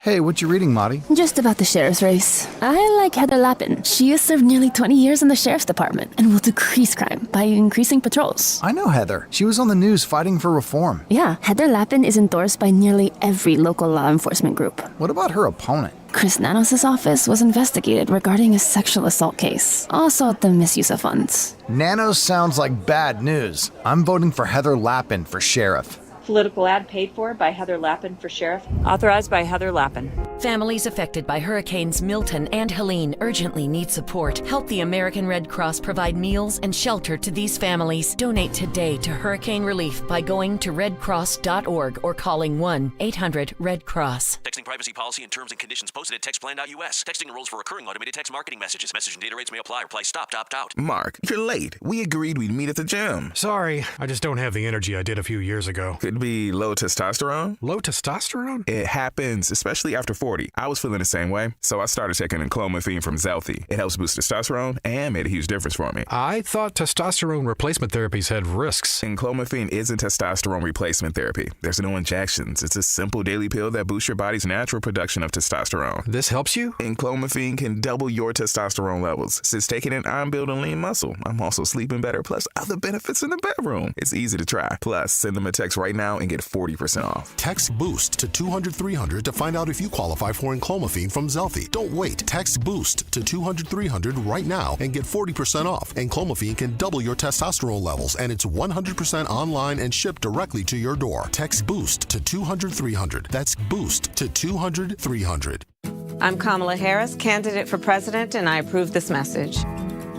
Hey, what you reading, Marty? Just about the sheriff's race. I like Heather Lappin. She has served nearly 20 years in the sheriff's department and will decrease crime by increasing patrols. I know Heather. She was on the news fighting for reform. Yeah, Heather Lappin is endorsed by nearly every local law enforcement group. What about her opponent? Chris Nanos' office was investigated regarding a sexual assault case. Also the misuse of funds. Nanos sounds like bad news. I'm voting for Heather Lappin for sheriff. Political ad paid for by Heather Lappin for sheriff. Authorized by Heather Lappin. Families affected by Hurricanes Milton and Helene urgently need support. Help the American Red Cross provide meals and shelter to these families. Donate today to hurricane relief by going to redcross.org or calling 1-800-RED-CROSS. Texting privacy policy and terms and conditions posted at textplan.us. Texting enrolls for recurring automated text marketing messages. Message and data rates may apply. Reply stop, opt out. Mark, you're late. We agreed we'd meet at the gym. Sorry, I just don't have the energy I did a few years ago. Could be low testosterone. Low testosterone? It happens, especially after 40. I was feeling the same way, so I started taking clomiphene from Zelfie. It helps boost testosterone and made a huge difference for me. I thought testosterone replacement therapies had risks. And clomiphene isn't testosterone replacement therapy. There's no injections. It's a simple daily pill that boosts your body's natural production of testosterone. This helps you? And clomiphene can double your testosterone levels. Since taking it, I'm building lean muscle. I'm also sleeping better, plus other benefits in the bedroom. It's easy to try. Plus, send them a text right now and get 40% off. Text BOOST to 200-300 to find out if you qualify for enclomiphene from Zelfie. Don't wait. Text BOOST to 200-300 right now and get 40% off. Enclomiphene can double your testosterone levels, and it's 100% online and shipped directly to your door. Text BOOST to 200-300. That's BOOST to 200-300. I'm Kamala Harris, candidate for president, and I approve this message.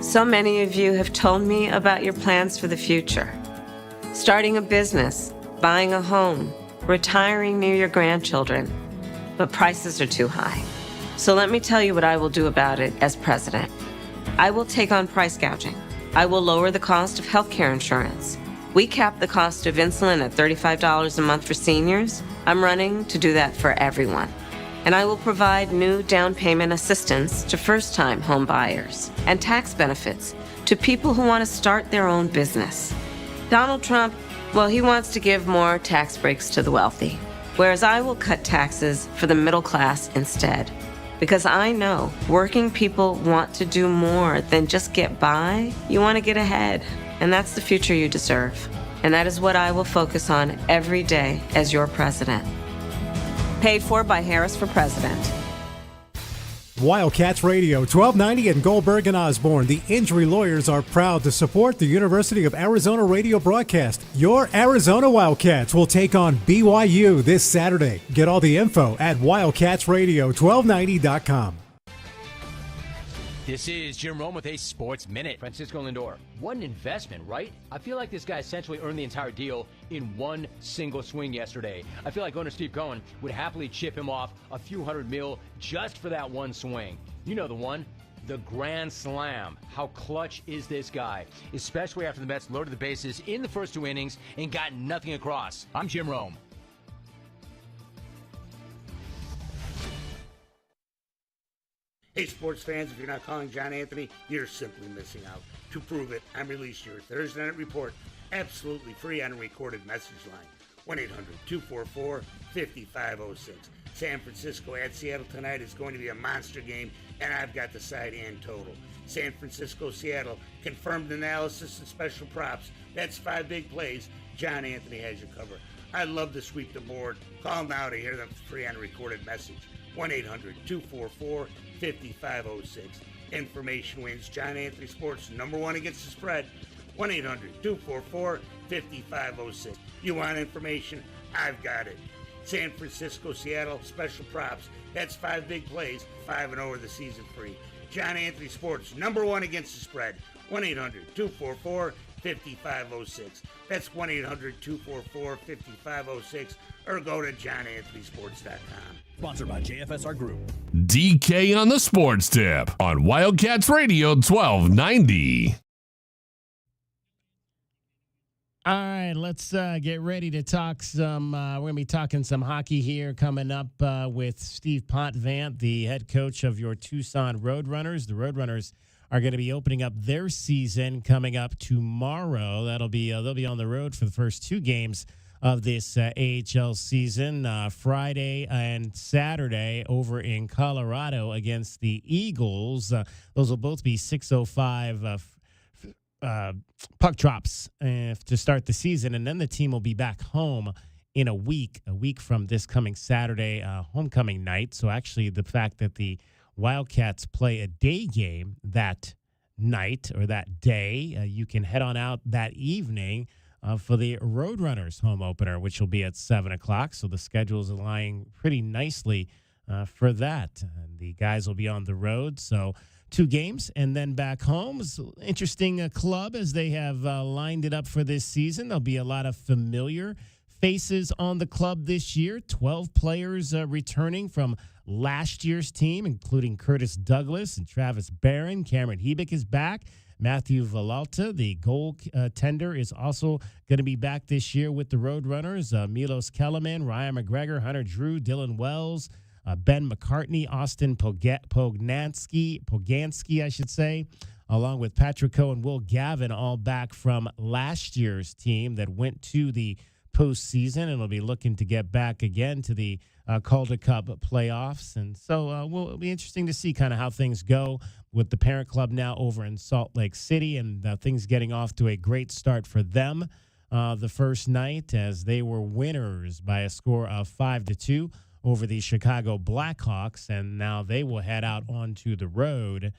So many of you have told me about your plans for the future. Starting a business, buying a home, retiring near your grandchildren. But prices are too high. So let me tell you what I will do about it as president. I will take on price gouging. I will lower the cost of healthcare insurance. We cap the cost of insulin at $35 a month for seniors. I'm running to do that for everyone. And I will provide new down payment assistance to first-time home buyers and tax benefits to people who want to start their own business. Donald Trump, well, he wants to give more tax breaks to the wealthy, whereas I will cut taxes for the middle class instead. Because I know working people want to do more than just get by. You want to get ahead, and that's the future you deserve. And that is what I will focus on every day as your president. Paid for by Harris for President. Wildcats Radio 1290 and Goldberg and Osborne. The injury lawyers are proud to support the University of Arizona radio broadcast. Your Arizona Wildcats will take on BYU this Saturday. Get all the info at wildcatsradio1290.com. This is Jim Rome with a Sports Minute. Francisco Lindor, what an investment, right? I feel like this guy essentially earned the entire deal in one single swing yesterday. I feel like owner Steve Cohen would happily chip him off a few $100 million just for that one swing. You know the one, the Grand Slam. How clutch is this guy? Especially after the Mets loaded the bases in the first two innings and got nothing across. I'm Jim Rome. Hey, sports fans, if you're not calling John Anthony, you're simply missing out. To prove it, I'm released your Thursday Night Report absolutely free on a recorded message line. 1-800-244-5506. San Francisco at Seattle tonight is going to be a monster game, and I've got the side and total. San Francisco, Seattle, confirmed analysis and special props. That's 5 big plays. John Anthony has you covered. I'd love to sweep the board. Call now to hear them free on a recorded message. 1-800-244-5506. Information wins. John Anthony Sports, #1 against the spread. 1-800-244-5506. You want information? I've got it. San Francisco, Seattle, special props. That's 5 big plays, 5-0 the season free. John Anthony Sports, #1 against the spread. 1-800-244-5506. That's 1-800-244-5506, or go to johnanthonysports.com. Sponsored by JFSR Group. DK on the Sports Tip on Wildcats Radio 1290. All right, let's get ready to talk some. We're going to be talking some hockey here coming up with Steve Potvant, the head coach of your Tucson Roadrunners. The Roadrunners are going to be opening up their season coming up tomorrow. That'll be they'll be on the road for the first 2 games of this AHL season, Friday and Saturday over in Colorado against the Eagles. Those will both be 6:05 puck drops to start the season, and then the team will be back home in a week from this coming Saturday, homecoming night. So actually the fact that the Wildcats play a day game that night or that day, you can head on out that evening for the Roadrunners home opener, which will be at 7 o'clock. So the schedule is aligning pretty nicely for that. And the guys will be on the road, so 2 games and then back home. It's an interesting club as they have lined it up for this season. There'll be a lot of familiar faces on the club this year. 12 players returning from last year's team, including Curtis Douglas and Travis Barron. Cameron Hebik is back. Matthew Villalta, the goaltender, is also going to be back this year with the Roadrunners. Milos Kellerman, Ryan McGregor, Hunter Drew, Dylan Wells, Ben McCartney, Austin Poganski, I should say, along with Patrick Coe and Will Gavin, all back from last year's team that went to the postseason and will be looking to get back again to the Calder Cup playoffs. And so it'll be interesting to see kind of how things go with the parent club now over in Salt Lake City, and things getting off to a great start for them the first night as they were winners by a score of 5-2 over the Chicago Blackhawks, and now they will head out onto the road.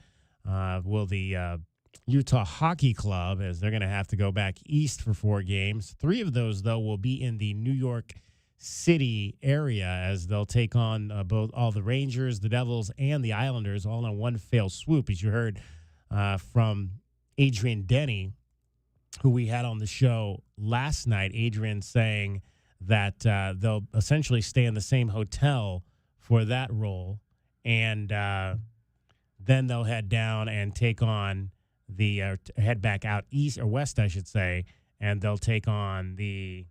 Will the Utah Hockey Club, as they're going to have to go back east for 4 games. 3 of those, though, will be in the New York City area as they'll take on both all the Rangers, the Devils, and the Islanders all in one fell swoop, as you heard from Adrian Denny, who we had on the show last night. Adrian saying that they'll essentially stay in the same hotel for that role, and then they'll head down and take on the head back out east or west, I should say, and they'll take on the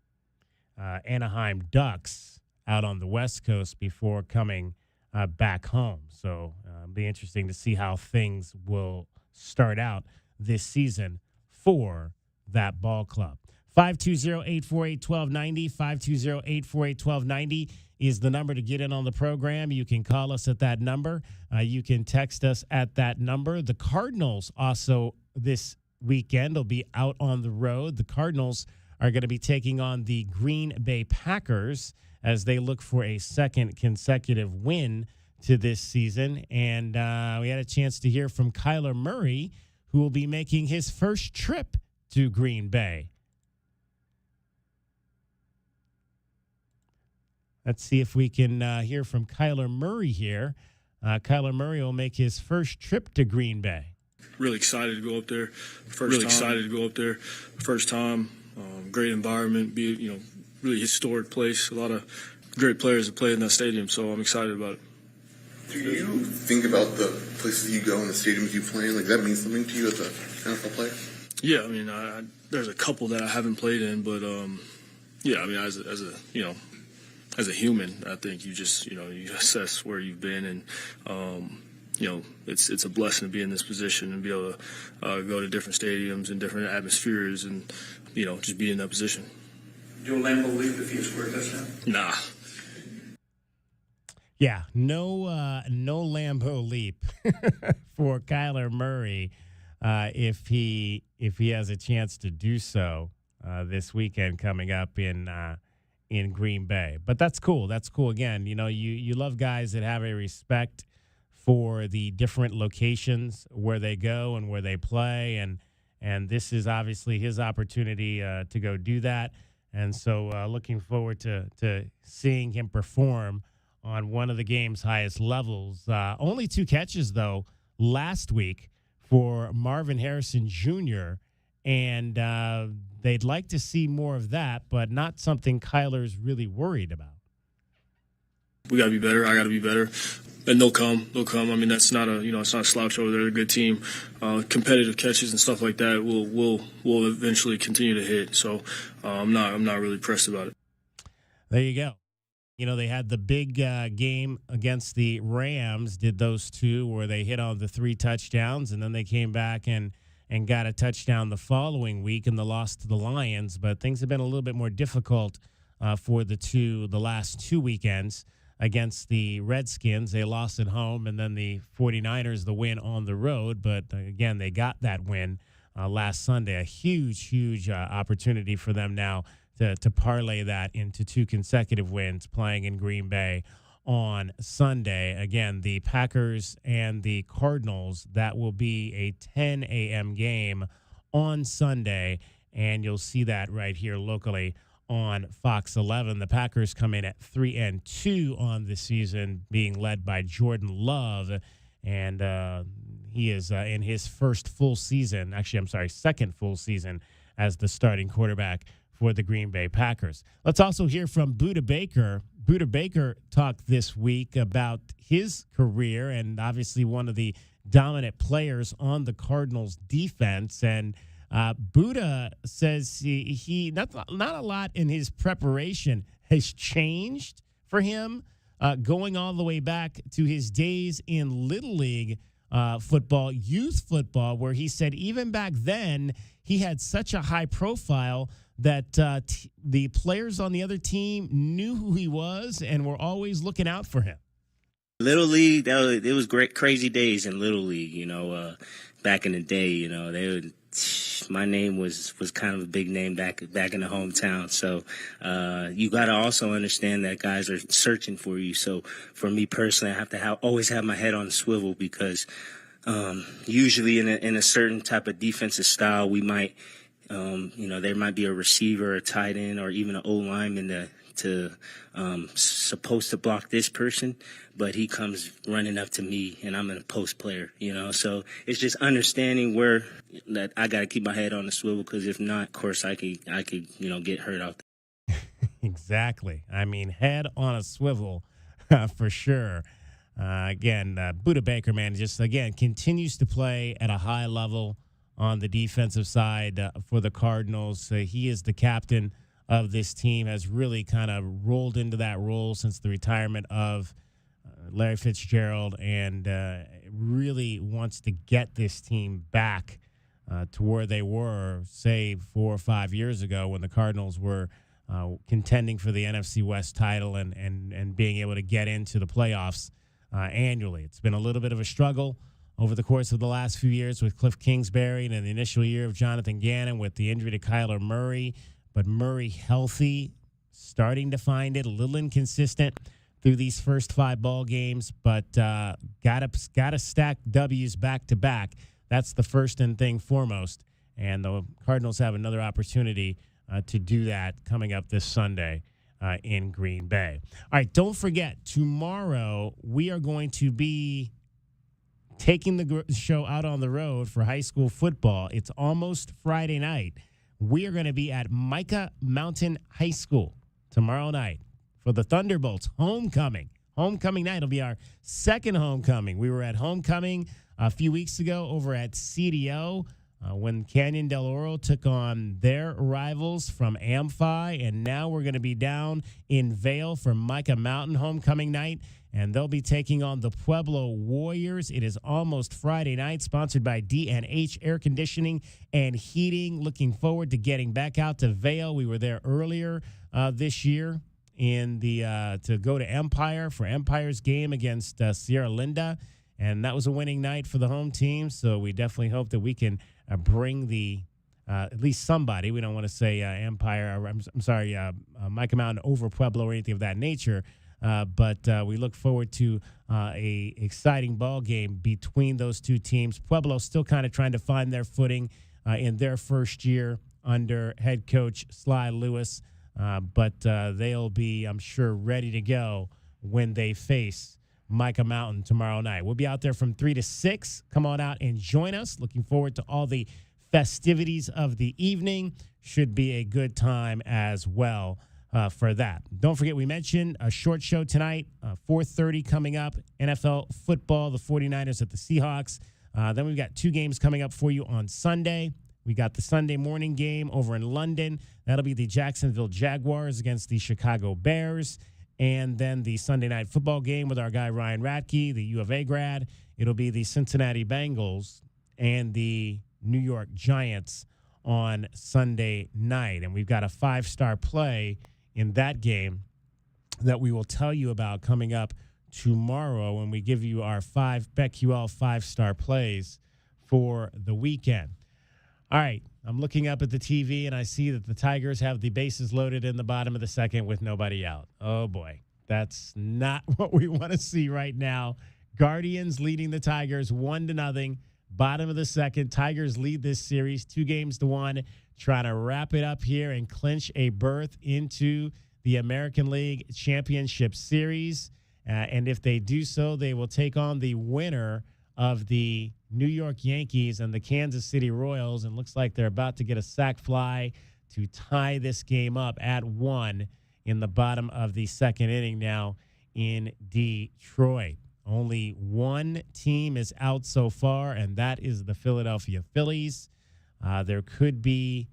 Anaheim Ducks out on the West Coast before coming back home. So it'll be interesting to see how things will start out this season for that ball club. 520-848-1290, 520-848-1290 is the number to get in on the program. You can call us at that number. You can text us at that number. The Cardinals also this weekend will be out on the road. The Cardinals are going to be taking on the Green Bay Packers as they look for a second consecutive win to this season. And we had a chance to hear from Kyler Murray, who will be making his first trip to Green Bay. Let's see if we can hear from Kyler Murray here. Kyler Murray will make his first trip to Green Bay. Really excited to go up there. First time. Great environment. Really historic place. A lot of great players that play in that stadium, so I'm excited about it. Do you think about the places you go and the stadiums you play in? Like, that means something to you as an NFL player? Yeah, I mean, there's a couple that I haven't played in, but yeah, I mean, as a human, I think you just, you assess where you've been, and it's a blessing to be in this position and be able to go to different stadiums and different atmospheres, and just be in that position. Do a Lambeau leap if you score a touchdown? Nah. Yeah, no Lambeau leap for Kyler Murray if he has a chance to do so this weekend coming up in Green Bay. But that's cool. That's cool. Again, you love guys that have a respect for the different locations where they go and where they play, and this is obviously his opportunity to go do that. And so looking forward to seeing him perform on one of the game's highest levels. Only 2 catches, though, last week for Marvin Harrison Jr., and they'd like to see more of that, but not something Kyler's really worried about. We got to be better. I got to be better. And they'll come. They'll come. I mean, that's not it's not a slouch over there. They're a good team. Competitive catches and stuff like that will eventually continue to hit. So I'm not really pressed about it. There you go. They had the big game against the Rams, did those 2 where they hit on the 3 touchdowns, and then they came back and got a touchdown the following week in the loss to the Lions. But things have been a little bit more difficult for the last 2 weekends against the Redskins. They lost at home, and then the 49ers, the win on the road. But, again, they got that win last Sunday. A huge opportunity for them now to parlay that into 2 consecutive wins playing in Green Bay on Sunday. Again, the Packers and the Cardinals, that will be a 10 a.m. game on Sunday, and you'll see that right here locally on Fox 11. The Packers come in at 3-2 on the season, being led by Jordan Love, and he is in his second full season as the starting quarterback for the Green Bay Packers. Let's also hear from Budda Baker. Budda Baker talked this week about his career and obviously one of the dominant players on the Cardinals defense. And Budda says he not a lot in his preparation has changed for him, going all the way back to his days in Little League football, youth football, where he said even back then he had such a high profile that the players on the other team knew who he was and were always looking out for him. Little League, it was great, crazy days in Little League. Back in the day, my name was kind of a big name back in the hometown. So you got to also understand that guys are searching for you. So for me personally, I have to always have my head on the swivel because usually in a certain type of defensive style, we might. There might be a receiver, a tight end, or even an O-lineman to supposed to block this person, but he comes running up to me, and I'm a post player, So it's just understanding where that I got to keep my head on the swivel because if not, of course, I could get hurt out there. Exactly. I mean, head on a swivel for sure. Budda Baker, man, just, again, continues to play at a high level on the defensive side for the Cardinals. He is the captain of this team, has really kind of rolled into that role since the retirement of Larry Fitzgerald, and really wants to get this team back to where they were, say, 4 or 5 years ago when the Cardinals were contending for the NFC West title and being able to get into the playoffs annually. It's been a little bit of a struggle over the course of the last few years with Cliff Kingsbury and the initial year of Jonathan Gannon with the injury to Kyler Murray. But Murray healthy, starting to find it, a little inconsistent through these first 5 ball games, but gotta stack W's back to back. That's the first and thing foremost. And the Cardinals have another opportunity to do that coming up this Sunday in Green Bay. All right, don't forget, tomorrow we are going to be taking the show out on the road for high school football. It's almost Friday night. We are going to be at Micah Mountain High School tomorrow night for the Thunderbolts homecoming. Homecoming night will be our second homecoming. We were at homecoming a few weeks ago over at CDO when Canyon Del Oro took on their rivals from Amphi, and now we're going to be down in Vail for Micah Mountain homecoming night. and they'll be taking on the Pueblo Warriors. It is almost Friday night, sponsored by D&H Air Conditioning and Heating. Looking forward to getting back out to Vail. We were there earlier this year to go to Empire for Empire's game against Sierra Linda, and that was a winning night for the home team. So we definitely hope that we can bring the at least somebody. We don't want to say Empire. Micah Mountain over Pueblo or anything of that nature. But we look forward to a exciting ball game between those two teams. Pueblo still kind of trying to find their footing in their first year under head coach Sly Lewis. But they'll be, I'm sure, ready to go when they face Micah Mountain tomorrow night. We'll be out there from 3 to 6. Come on out and join us. Looking forward to all the festivities of the evening. Should be a good time as well for that. Don't forget, we mentioned a short show tonight, 4:30 coming up, NFL football, the 49ers at the Seahawks. Then we've got 2 games coming up for you on Sunday. We got the Sunday morning game over in London. That'll be the Jacksonville Jaguars against the Chicago Bears. And then the Sunday night football game with our guy Ryan Radke, the U of A grad. It'll be the Cincinnati Bengals and the New York Giants on Sunday night. And we've got a 5-star play in that game that we will tell you about coming up tomorrow when we give you our BetQL 5-star plays for the weekend. All right, I'm looking up at the TV, and I see that the Tigers have the bases loaded in the bottom of the second with nobody out. Oh, boy. That's not what we want to see right now. Guardians leading the Tigers 1-0. Bottom of the second. Tigers lead this series 2-1, trying to wrap it up here and clinch a berth into the American League Championship Series. And if they do so, they will take on the winner of the New York Yankees and the Kansas City Royals. And looks like they're about to get a sac fly to tie this game up at 1 in the bottom of the second inning now in Detroit. Only one team is out so far, and that is the Philadelphia Phillies. There could be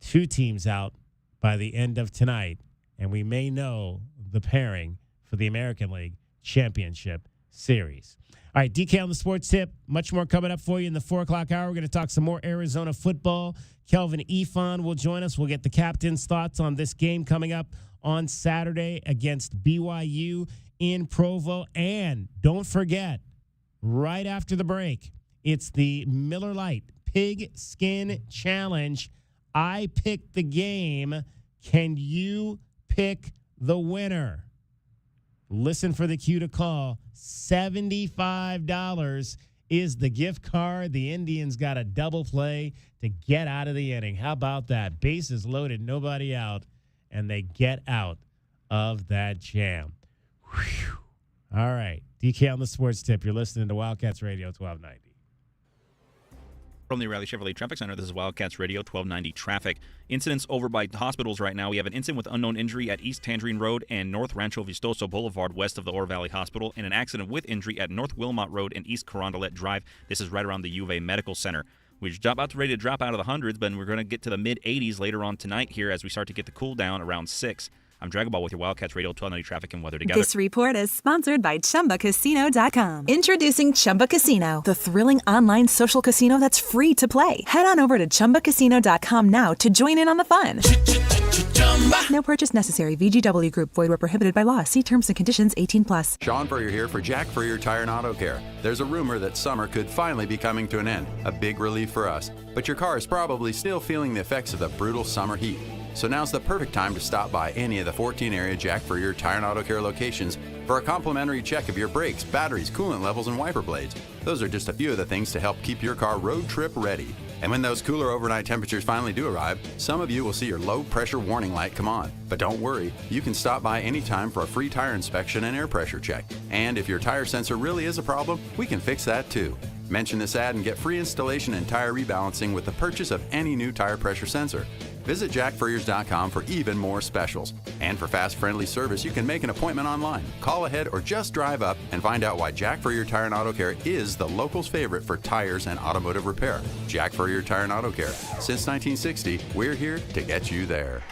2 teams out by the end of tonight, and we may know the pairing for the American League Championship Series. All right, DK on the sports tip. Much more coming up for you in the 4 o'clock hour. We're going to talk some more Arizona football. Kelvin Ifan will join us. We'll get the captain's thoughts on this game coming up on Saturday against BYU in Provo. And don't forget, right after the break, it's the Miller Lite Pig Skin Challenge. I picked the game. Can you pick the winner? Listen for the cue to call. $75 is the gift card. The Indians got a double play to get out of the inning. How about that? Bases loaded, nobody out, and they get out of that jam. Whew. All right. DK on the sports tip. You're listening to Wildcats Radio 1290. From the O'Reilly Chevrolet Traffic Center, this is Wildcats Radio 1290 traffic. Incidents over by hospitals right now. We have an incident with unknown injury at East Tangerine Road and North Rancho Vistoso Boulevard west of the Oro Valley Hospital, and an accident with injury at North Wilmot Road and East Carondelet Drive. This is right around the U of A Medical Center. We're about ready to drop out of the hundreds, but we're going to get to the mid-80s later on tonight here as we start to get the cool down around 6. I'm Dragonball with your Wildcats Radio 1290 traffic and weather together. This report is sponsored by ChumbaCasino.com. Introducing Chumba Casino, the thrilling online social casino that's free to play. Head on over to ChumbaCasino.com now to join in on the fun. No purchase necessary. VGW Group. Void where prohibited by law. See terms and conditions. 18+. Sean Furrier here for Jack Furrier Tire and Auto Care. There's a rumor that summer could finally be coming to an end. A big relief for us. But your car is probably still feeling the effects of the brutal summer heat. So now's the perfect time to stop by any of the 14 area Jack Furrier Tire and Auto Care locations for a complimentary check of your brakes, batteries, coolant levels, and wiper blades. Those are just a few of the things to help keep your car road trip ready. And when those cooler overnight temperatures finally do arrive, some of you will see your low pressure warning light come on. But don't worry, you can stop by anytime for a free tire inspection and air pressure check. And if your tire sensor really is a problem, we can fix that too. Mention this ad and get free installation and tire rebalancing with the purchase of any new tire pressure sensor. Visit jackfurriers.com for even more specials. And for fast, friendly service, you can make an appointment online, call ahead, or just drive up and find out why Jack Furrier Tire and Auto Care is the locals' favorite for tires and automotive repair. Jack Furrier Tire and Auto Care. Since 1960, we're here to get you there.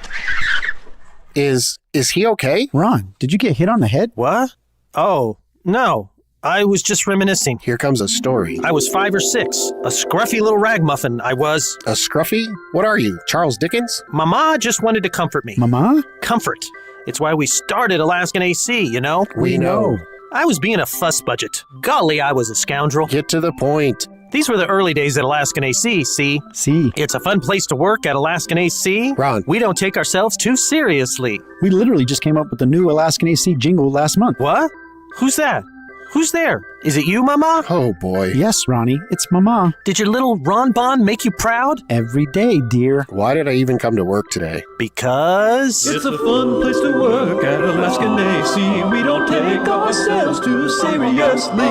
Is he okay? Ron, did you get hit on the head? What? Oh, no. I was just reminiscing. Here comes a story. I was 5 or 6. A scruffy little ragamuffin, I was. A scruffy? What are you, Charles Dickens? Mama just wanted to comfort me. Mama? Comfort. It's why we started Alaskan AC, you know? We know. I was being a fuss budget. Golly, I was a scoundrel. Get to the point. These were the early days at Alaskan AC, see? See. It's a fun place to work at Alaskan AC. Ron. We don't take ourselves too seriously. We literally just came up with the new Alaskan AC jingle last month. What? Who's that? Who's there? Is it you, Mama? Oh, boy. Yes, Ronnie, it's Mama. Did your little Ron Bon make you proud? Every day, dear. Why did I even come to work today? Because... It's a fun place to work at Alaskan AC. We don't take ourselves too seriously.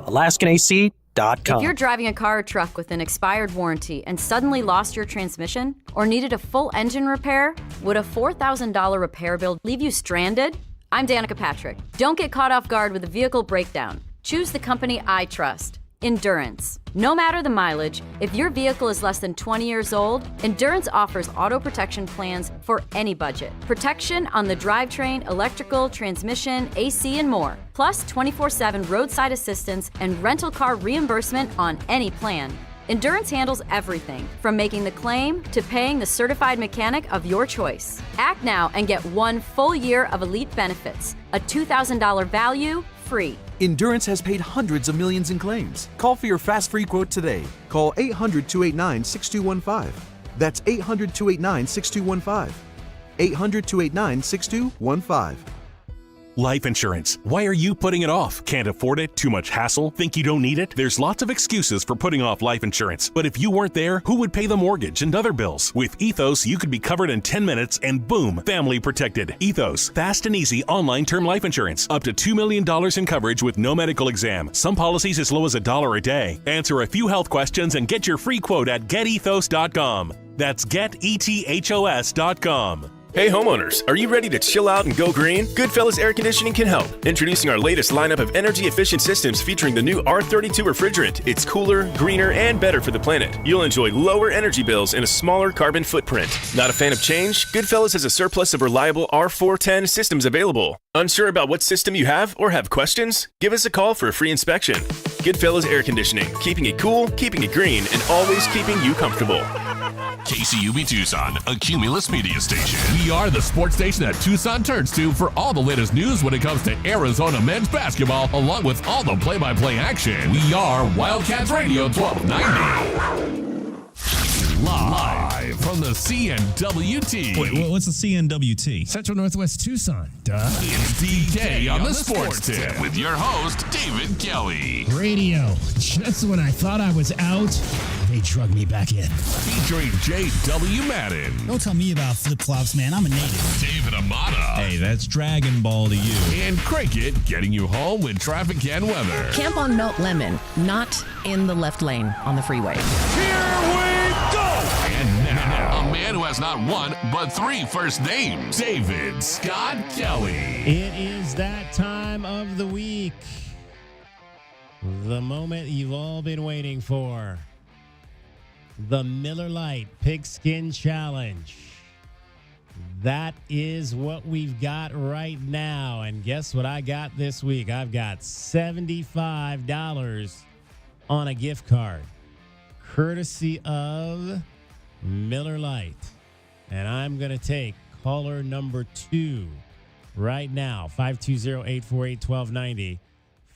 AlaskanAC.com. If you're driving a car or truck with an expired warranty and suddenly lost your transmission or needed a full engine repair, would a $4,000 repair bill leave you stranded? I'm Danica Patrick. Don't get caught off guard with a vehicle breakdown. Choose the company I trust, Endurance. No matter the mileage, if your vehicle is less than 20 years old, Endurance offers auto protection plans for any budget. Protection on the drivetrain, electrical, transmission, AC, and more. Plus 24/7 roadside assistance and rental car reimbursement on any plan. Endurance handles everything, from making the claim to paying the certified mechanic of your choice. Act now and get 1 full year of elite benefits, a $2,000 value, free. Endurance has paid hundreds of millions in claims. Call for your fast free quote today. Call 800-289-6215. That's 800-289-6215. 800-289-6215. Life insurance. Why are you putting it off? Can't afford it? Too much hassle? Think you don't need it? There's lots of excuses for putting off life insurance. But if you weren't there, who would pay the mortgage and other bills? With Ethos, you could be covered in 10 minutes and boom, family protected. Ethos, fast and easy online term life insurance. Up to $2 million in coverage with no medical exam. Some policies as low as $1 a day. Answer a few health questions and get your free quote at getethos.com. That's getethos.com. Hey homeowners, are you ready to chill out and go green? Goodfellas Air Conditioning can help. Introducing our latest lineup of energy-efficient systems featuring the new R32 refrigerant. It's cooler, greener, and better for the planet. You'll enjoy lower energy bills and a smaller carbon footprint. Not a fan of change? Goodfellas has a surplus of reliable R410 systems available. Unsure about what system you have or have questions? Give us a call for a free inspection. Goodfellas Air Conditioning, keeping it cool, keeping it green, and always keeping you comfortable. KCUB Tucson, a Cumulus media station. We are the sports station that Tucson turns to for all the latest news when it comes to Arizona men's basketball, along with all the play-by-play action. We are Wildcats Radio 1290. Live from the CNWT. Wait, what's the CNWT? Central Northwest Tucson. Duh. It's DK on the Sports Tip with your host, David Kelly. Radio. Just when I thought I was out, they drug me back in. Featuring J.W. Madden. Don't tell me about flip-flops, man. I'm a native. David Amata. Hey, that's Dragon Ball to you. And Cricket getting you home with traffic and weather. Camp on Melt Lemon, not in the left lane on the freeway. Here we go! And now, a man who has not one, but 3 first names, David Scott Kelly. It is that time of the week. The moment you've all been waiting for. The Miller Lite Pigskin Challenge. That is what we've got right now. And guess what I got this week? I've got $75 on a gift card, courtesy of Miller Lite. And I'm going to take caller number 2 right now, 520-848-1290.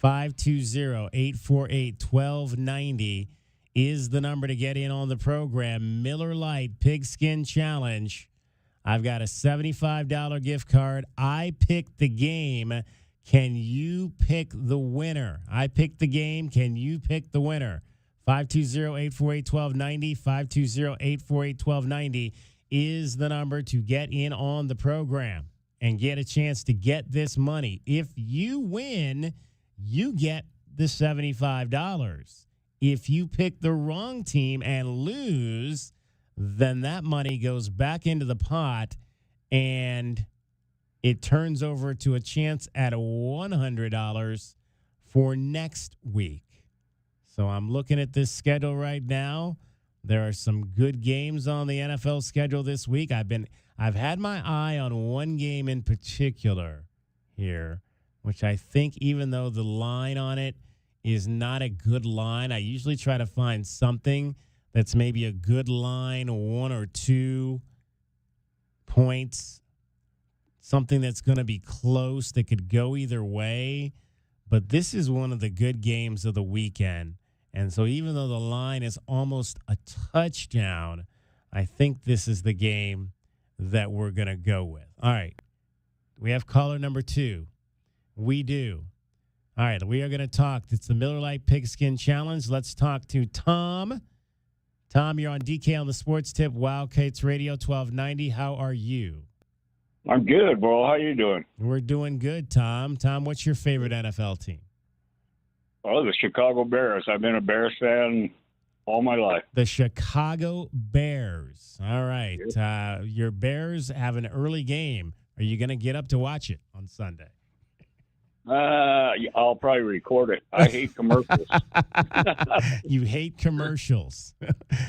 520-848-1290 is the number to get in on the program. Miller Lite Pigskin Challenge. I've got a $75 gift card. I picked the game. Can you pick the winner? I picked the game. Can you pick the winner? 520-848-1290. 520-848-1290 is the number to get in on the program and get a chance to get this money. If you win, you get the $75. If you pick the wrong team and lose, then that money goes back into the pot and it turns over to a chance at $100 for next week. So I'm looking at this schedule right now. There are some good games on the NFL schedule this week. I've had my eye on one game in particular here which I think even though the line on it is not a good line, I usually try to find something that's maybe a good line, 1 or 2 points, something that's going to be close that could go either way. But this is one of the good games of the weekend. And so even though the line is almost a touchdown, I think this is the game that we're going to go with. All right. We have caller number 2. We do. All right. We are going to talk. It's the Miller Lite Pigskin Challenge. Let's talk to Tom. Tom, you're on DK on the Sports Tip, Wildcats Radio 1290. How are you? I'm good, bro. How you doing? We're doing good, Tom. Tom, what's your favorite NFL team? Oh, the Chicago Bears. I've been a Bears fan all my life. The Chicago Bears. All right. Your Bears have an early game. Are you going to get up to watch it on Sunday? I'll probably record it. I hate commercials. You hate commercials.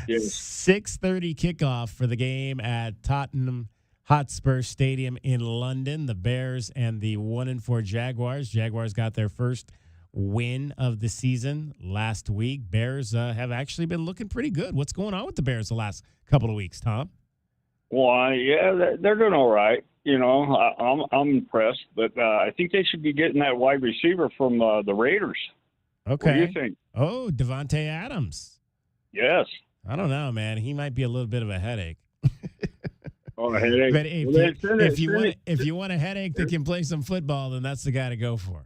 Yes. 6:30 kickoff for the game at Tottenham Hotspur Stadium in London. The Bears and the 1-4 Jaguars. Jaguars got their first win of the season last week. Bears have actually been looking pretty good. What's going on with the Bears the last couple of weeks, Tom? Well, yeah, they're doing all right. You know, I'm impressed, but I think they should be getting that wide receiver from the Raiders. Okay. What do you think? Oh, Devontae Adams. Yes. I don't know, man. He might be a little bit of a headache. Oh, a headache. But if you want a headache that can play some football, then that's the guy to go for.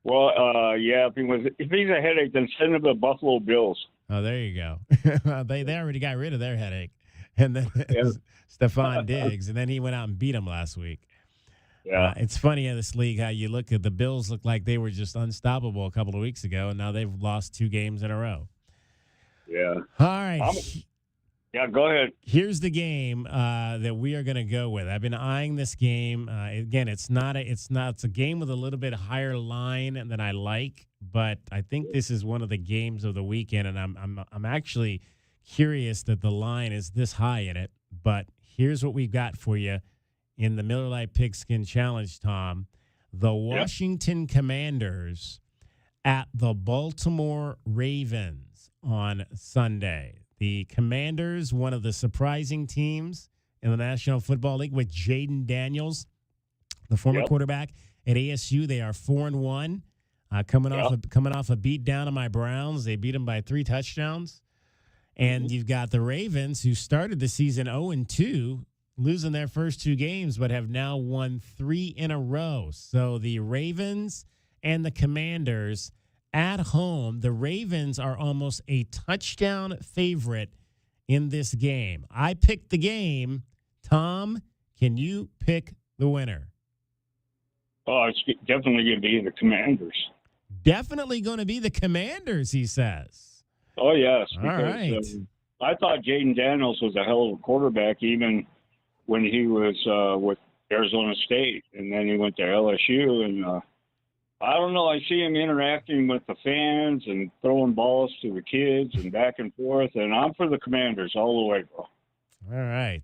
Well, yeah. If he's a headache, then send him to Buffalo Bills. Oh, there you go. They already got rid of their headache, and then Stephon Diggs, and then he went out and beat him last week. Yeah, it's funny in this league how you look at the Bills look like they were just unstoppable a couple of weeks ago, and now they've lost 2 games in a row. Yeah. All right. Yeah, go ahead. Here's the game that we are going to go with. I've been eyeing this game. Again, it's a game with a little bit higher line than I like, but I think this is one of the games of the weekend, and I'm actually curious that the line is this high in it. But here's what we've got for you in the Miller Lite Pigskin Challenge, Tom. The Washington Commanders at the Baltimore Ravens on Sunday. The Commanders, one of the surprising teams in the National Football League with Jaden Daniels, the former quarterback at ASU. They are 4-1, coming off a beat down on my Browns. They beat them by 3 touchdowns. And you've got the Ravens, who started the season 0-2, losing their first 2 games, but have now won 3 in a row. So the Ravens and the Commanders at home. The Ravens are almost a touchdown favorite in this game. I picked the game. Tom, can you pick the winner? Oh, it's definitely going to be the Commanders. Definitely going to be the Commanders, he says. Oh, yes. All right. I thought Jaden Daniels was a hell of a quarterback even when he was with Arizona State, and then he went to LSU, and I don't know. I see him interacting with the fans and throwing balls to the kids and back and forth, and I'm for the Commanders all the way, bro. All right.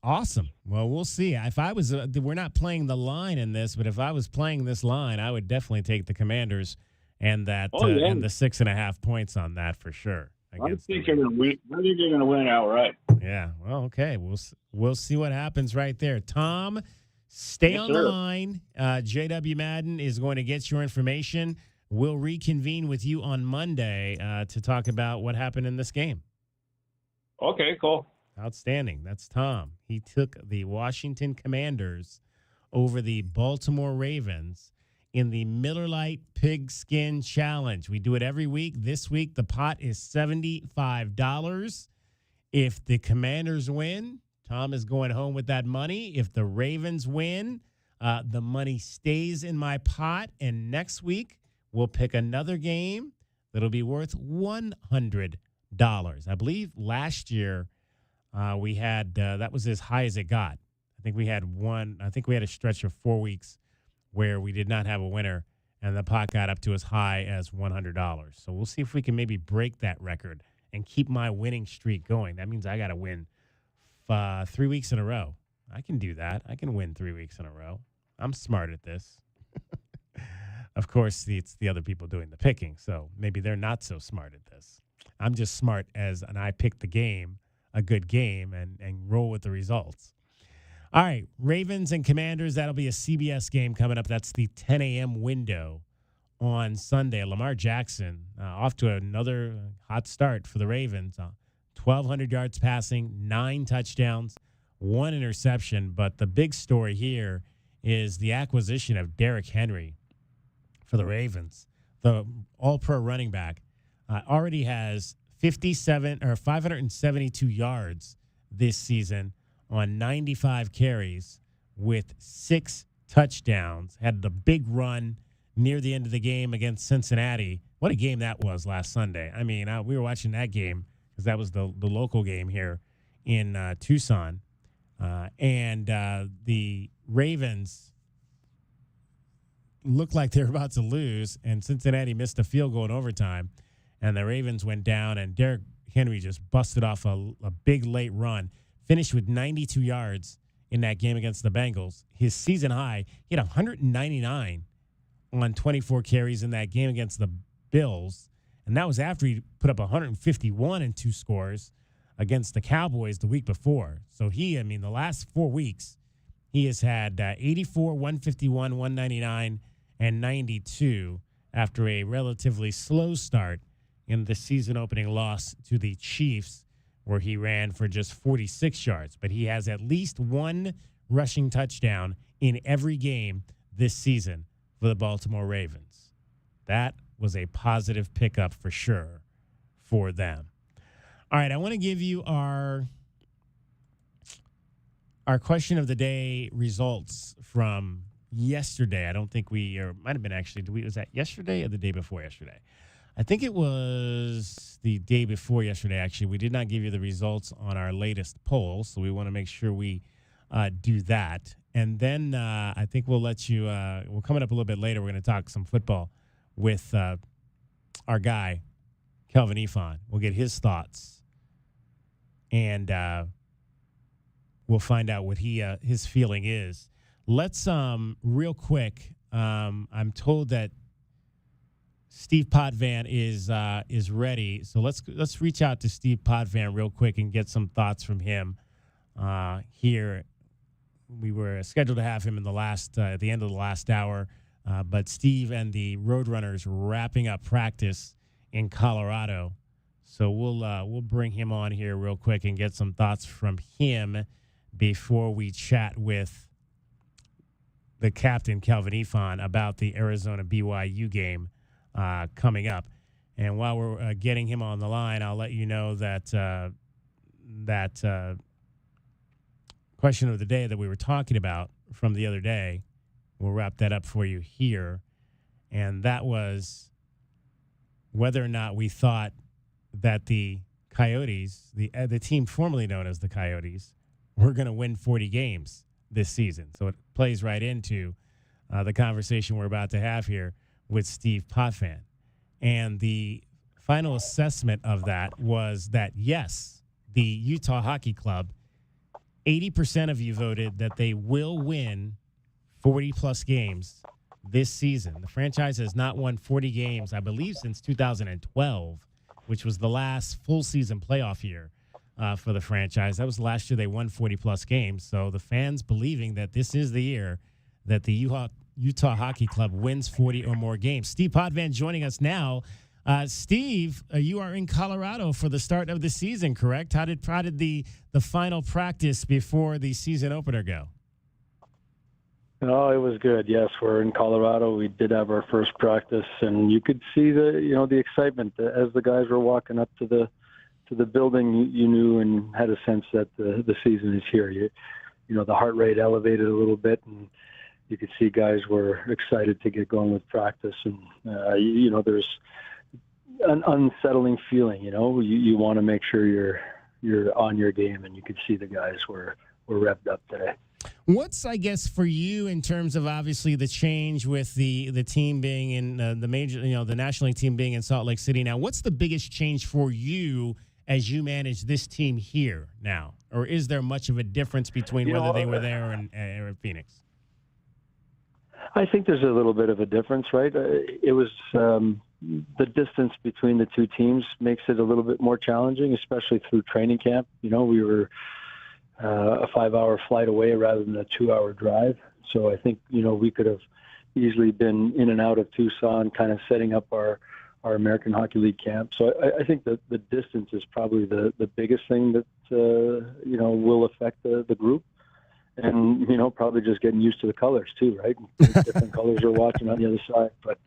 Awesome. Well, we'll see. If I was, we're not playing the line in this, but if I was playing this line, I would definitely take the Commanders and that and the 6.5 points on that for sure. I think they're going to win outright. Yeah. Well, okay. We'll see what happens right there. Tom, stay on the line. JW Madden is going to get your information. We'll reconvene with you on Monday to talk about what happened in this game. Okay, cool. Outstanding. That's Tom. He took the Washington Commanders over the Baltimore Ravens in the Miller Lite Pigskin Challenge. We do it every week. This week, the pot is $75. If the Commanders win, Tom is going home with that money. If the Ravens win, the money stays in my pot. And next week, we'll pick another game that'll be worth $100. I believe last year we had that was as high as it got. I think we had a stretch of 4 weeks where we did not have a winner, and the pot got up to as high as $100. So we'll see if we can maybe break that record and keep my winning streak going. That means I got to win 3 weeks in a row. I can do that. I can win 3 weeks in a row. I'm smart at this. Of course, it's the other people doing the picking, so maybe they're not so smart at this. I'm just smart and I pick the game, a good game, and roll with the results. All right, Ravens and Commanders, that'll be a CBS game coming up. That's the 10 a.m. window on Sunday. Lamar Jackson off to another hot start for the Ravens. 1,200 yards passing, 9 touchdowns, 1 interception. But the big story here is the acquisition of Derrick Henry for the Ravens. The all-pro running back already has 572 yards this season on 95 carries with 6 touchdowns. Had the big run near the end of the game against Cincinnati. What a game that was last Sunday. I mean, we were watching that game because that was the local game here in Tucson. And the Ravens looked like they were about to lose, and Cincinnati missed a field goal in overtime, and the Ravens went down, and Derrick Henry just busted off a big late run, finished with 92 yards in that game against the Bengals. His season high, he had 199 on 24 carries in that game against the Bills, and that was after he put up 151 in 2 scores against the Cowboys the week before. So the last 4 weeks, he has had 84, 151, 199, and 92 after a relatively slow start in the season opening loss to the Chiefs, where he ran for just 46 yards. But he has at least 1 rushing touchdown in every game this season for the Baltimore Ravens. That was a positive pickup for sure for them. All right, I want to give you our question of the day results from yesterday. I don't think might have been actually, was that yesterday or the day before yesterday? I think it was the day before yesterday, actually. We did not give you the results on our latest poll, so we want to make sure we do that. And then I think we'll let you, we're coming up a little bit later. We're going to talk some football with our guy, Kelvin Ifan. We'll get his thoughts, and we'll find out what his feeling is. Let's real quick. I'm told that Steve Potvin is ready, so let's reach out to Steve Potvin real quick and get some thoughts from him here. We were scheduled to have him in the at the end of the last hour, but Steve and the Roadrunners wrapping up practice in Colorado, so we'll bring him on here real quick and get some thoughts from him before we chat with the captain, Kelvin Ifan, about the Arizona BYU game coming up. And while we're getting him on the line, I'll let you know that question of the day that we were talking about from the other day, we'll wrap that up for you here. And that was whether or not we thought that the Coyotes, the team formerly known as the Coyotes, were going to win 40 games this season. So it plays right into the conversation we're about to have here with Steve Potvin. And the final assessment of that was that, yes, the Utah Hockey Club, 80% of you voted that they will win 40-plus games this season. The franchise has not won 40 games, I believe, since 2012, which was the last full-season playoff year for the franchise. That was the last year they won 40-plus games. So the fans believing that this is the year that the Utah Hockey Club wins 40 or more games. Steve Potvin joining us now. Steve, you are in Colorado for the start of the season, correct? How did the final practice before the season opener go? Oh, it was good. Yes, we're in Colorado. We did have our first practice, and you could see the excitement as the guys were walking up to the building. You knew and had a sense that the season is here. The heart rate elevated a little bit, and you could see guys were excited to get going with practice. And there's an unsettling feeling. You want to make sure you're on your game, and you could see the guys were revved up today. What's, I guess, for you in terms of obviously the change with the team being in the major, the National League team being in Salt Lake City now? What's the biggest change for you as you manage this team here now? Or is there much of a difference between whether they were there or in Phoenix? I think there's a little bit of a difference, right? It was the distance between the two teams makes it a little bit more challenging, especially through training camp. You know, we were a 5-hour flight away rather than a 2-hour drive. So I think, you know, we could have easily been in and out of Tucson, kind of setting up our American Hockey League camp. So I think that the distance is probably the biggest thing that, you know, will affect the group. And, you know, probably just getting used to the colors too, right? Different colors we're watching on the other side. But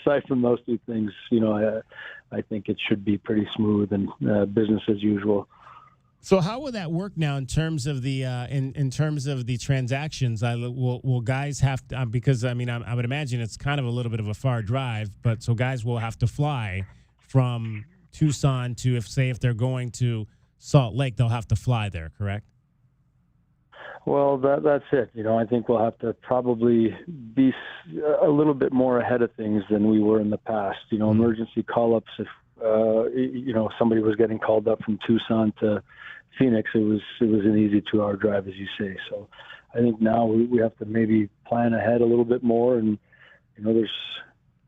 aside from those two things, you know, I think it should be pretty smooth and business as usual. So how will that work now in terms of the in terms of the transactions? Will guys have to, because I mean I would imagine it's kind of a little bit of a far drive, but so guys will have to fly from Tucson to if they're going to Salt Lake, they'll have to fly there, correct? Well, that's it. You know, I think we'll have to probably be a little bit more ahead of things than we were in the past. You know, emergency call-ups. If you know, somebody was getting called up from Tucson to Phoenix, it was an easy 2-hour drive, as you say. So I think now we have to maybe plan ahead a little bit more. And you know, there's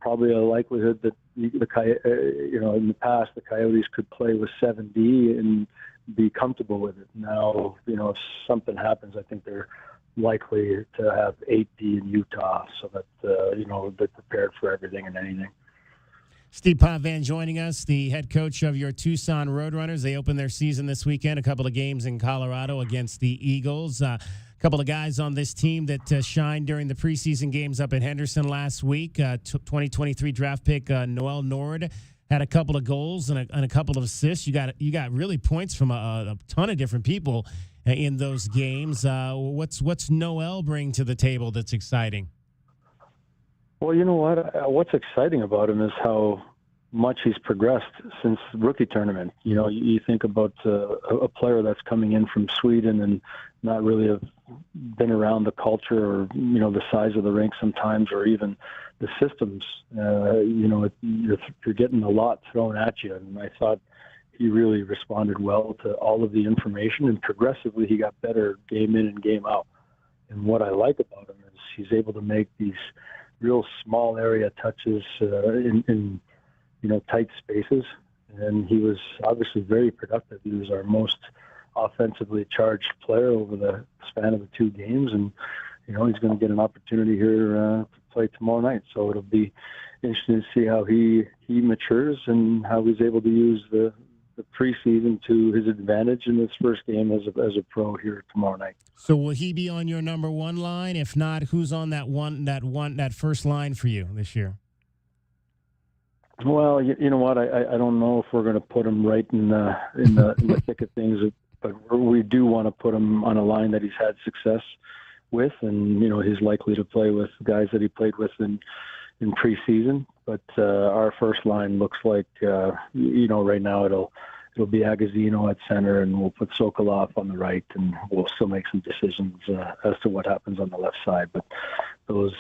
probably a likelihood that you know, in the past the Coyotes could play with 7D and be comfortable with it. Now, you know, if something happens, I think they're likely to have 8D in Utah, so that you know, they're prepared for everything and anything. Steve Potvin joining us, the head coach of your Tucson Roadrunners. They opened their season this weekend, a couple of games in Colorado against the Eagles. A couple of guys on this team that shined during the preseason games up in Henderson last week. 2023 draft pick Noel Nord had a couple of goals and a couple of assists. You got really points from a ton of different people in those games. What's Noel bring to the table that's exciting? Well, you know what? What's exciting about him is how much he's progressed since the rookie tournament. You know, you think about a player that's coming in from Sweden and not really have been around the culture or, you know, the size of the rink sometimes, or even the systems. You know, you're getting a lot thrown at you, and I thought he really responded well to all of the information, and progressively he got better game in and game out. And what I like about him is he's able to make these real small area touches in you know, tight spaces, and he was obviously very productive. He was our most offensively charged player over the span of the 2 games, and you know, he's going to get an opportunity here to play tomorrow night. So it'll be interesting to see how he matures and how he's able to use the preseason to his advantage in his first game as a pro here tomorrow night. So will he be on your number 1 line? If not, who's on that first line for you this year? Well, you know what? I don't know if we're going to put him right in the thick of things, but we do want to put him on a line that he's had success with, and you know, he's likely to play with guys that he played with in preseason. But our first line looks like you know, right now it'll be Agazino at center, and we'll put Sokolov on the right, and we'll still make some decisions as to what happens on the left side. But those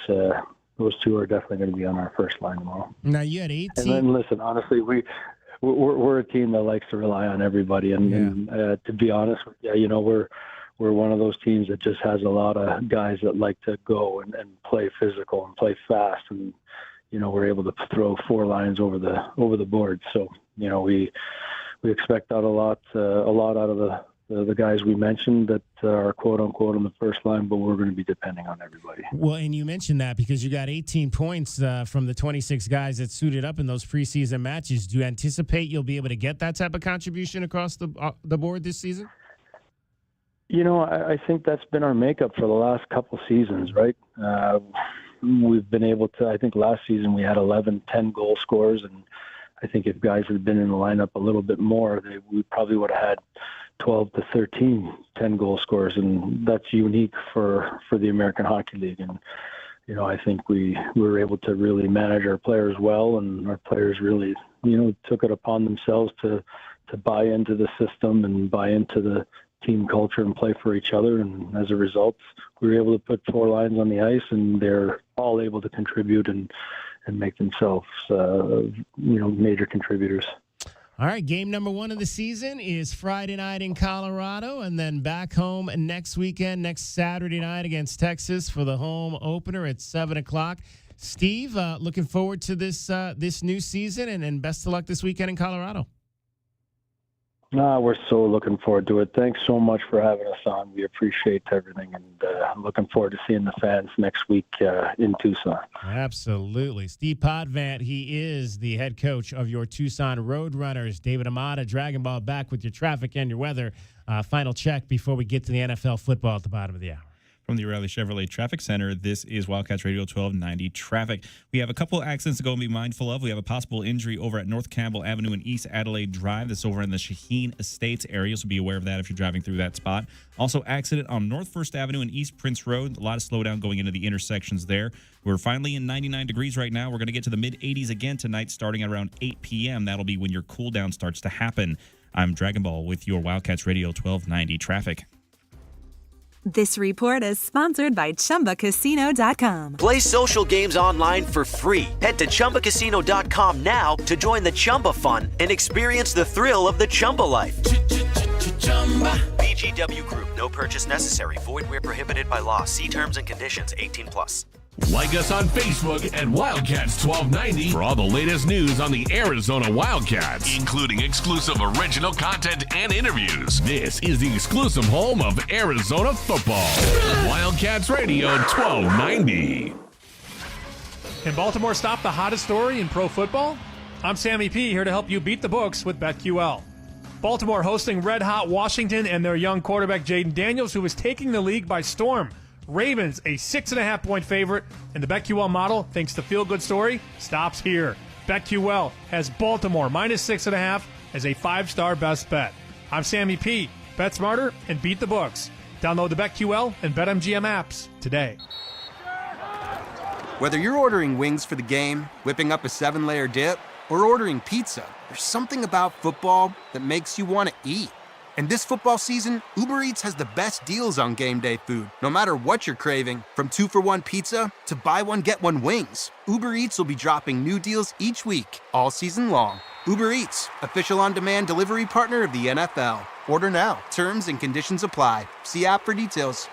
2 are definitely going to be on our first line tomorrow. Now you had 18. And then listen, honestly, we're a team that likes to rely on everybody, and to be honest with you, you know, we're one of those teams that just has a lot of guys that like to go and play physical and play fast, and you know, we're able to throw 4 lines over the board. So you know, we expect that a lot out of the guys we mentioned that are quote unquote on the first line, but we're going to be depending on everybody. Well, and you mentioned that because you got 18 points from the 26 guys that suited up in those preseason matches. Do you anticipate you'll be able to get that type of contribution across the board this season? You know, I think that's been our makeup for the last couple seasons, right? We've been able to, I think last season we had 11, 10 goal scorers, and I think if guys had been in the lineup a little bit more, we probably would have had 12 to 13 10 goal scorers, and that's unique for the American Hockey League. And you know, I think we were able to really manage our players well, and our players really, you know, took it upon themselves to buy into the system and buy into the team culture and play for each other. And as a result, we were able to put 4 lines on the ice, and they're all able to contribute and make themselves, you know, major contributors. All right, game number 1 of the season is Friday night in Colorado, and then back home next weekend, next Saturday night against Texas for the home opener at 7 o'clock. Steve, looking forward to this new season, and best of luck this weekend in Colorado. We're so looking forward to it. Thanks so much for having us on. We appreciate everything, and I'm looking forward to seeing the fans next week in Tucson. Absolutely. Steve Podvant, he is the head coach of your Tucson Roadrunners. David Amata, Dragon Ball, back with your traffic and your weather. Final check before we get to the NFL football at the bottom of the hour. From the O'Reilly Chevrolet Traffic Center, this is Wildcats Radio 1290 Traffic. We have a couple accidents to go and be mindful of. We have a possible injury over at North Campbell Avenue and East Adelaide Drive. That's over in the Shaheen Estates area, so be aware of that if you're driving through that spot. Also, accident on North First Avenue and East Prince Road. A lot of slowdown going into the intersections there. We're finally in 99 degrees right now. We're going to get to the mid-80s again tonight, starting at around 8 p.m. That'll be when your cool down starts to happen. I'm Dragon Ball with your Wildcats Radio 1290 Traffic. This report is sponsored by ChumbaCasino.com. Play social games online for free. Head to ChumbaCasino.com now to join the Chumba fun and experience the thrill of the Chumba life. VGW Group. No purchase necessary. Void where prohibited by law. See terms and conditions. 18+. Like us on Facebook at Wildcats 1290 for all the latest news on the Arizona Wildcats, including exclusive original content and interviews. This is the exclusive home of Arizona football. Wildcats Radio 1290. Can Baltimore stop the hottest story in pro football? I'm Sammy P, here to help you beat the books with BetQL. Baltimore hosting red-hot Washington and their young quarterback Jaden Daniels, who is taking the league by storm. Ravens, a 6.5-point favorite, and the BetQL model thinks the feel-good story stops here. BetQL has Baltimore minus 6.5 as a 5-star best bet. I'm Sammy P. Bet smarter and beat the books. Download the BetQL and BetMGM apps today. Whether you're ordering wings for the game, whipping up a 7-layer dip, or ordering pizza, there's something about football that makes you want to eat. And this football season, Uber Eats has the best deals on game day food. No matter what you're craving, from 2-for-1 pizza to buy one, get one wings, Uber Eats will be dropping new deals each week, all season long. Uber Eats, official on-demand delivery partner of the NFL. Order now. Terms and conditions apply. See app for details.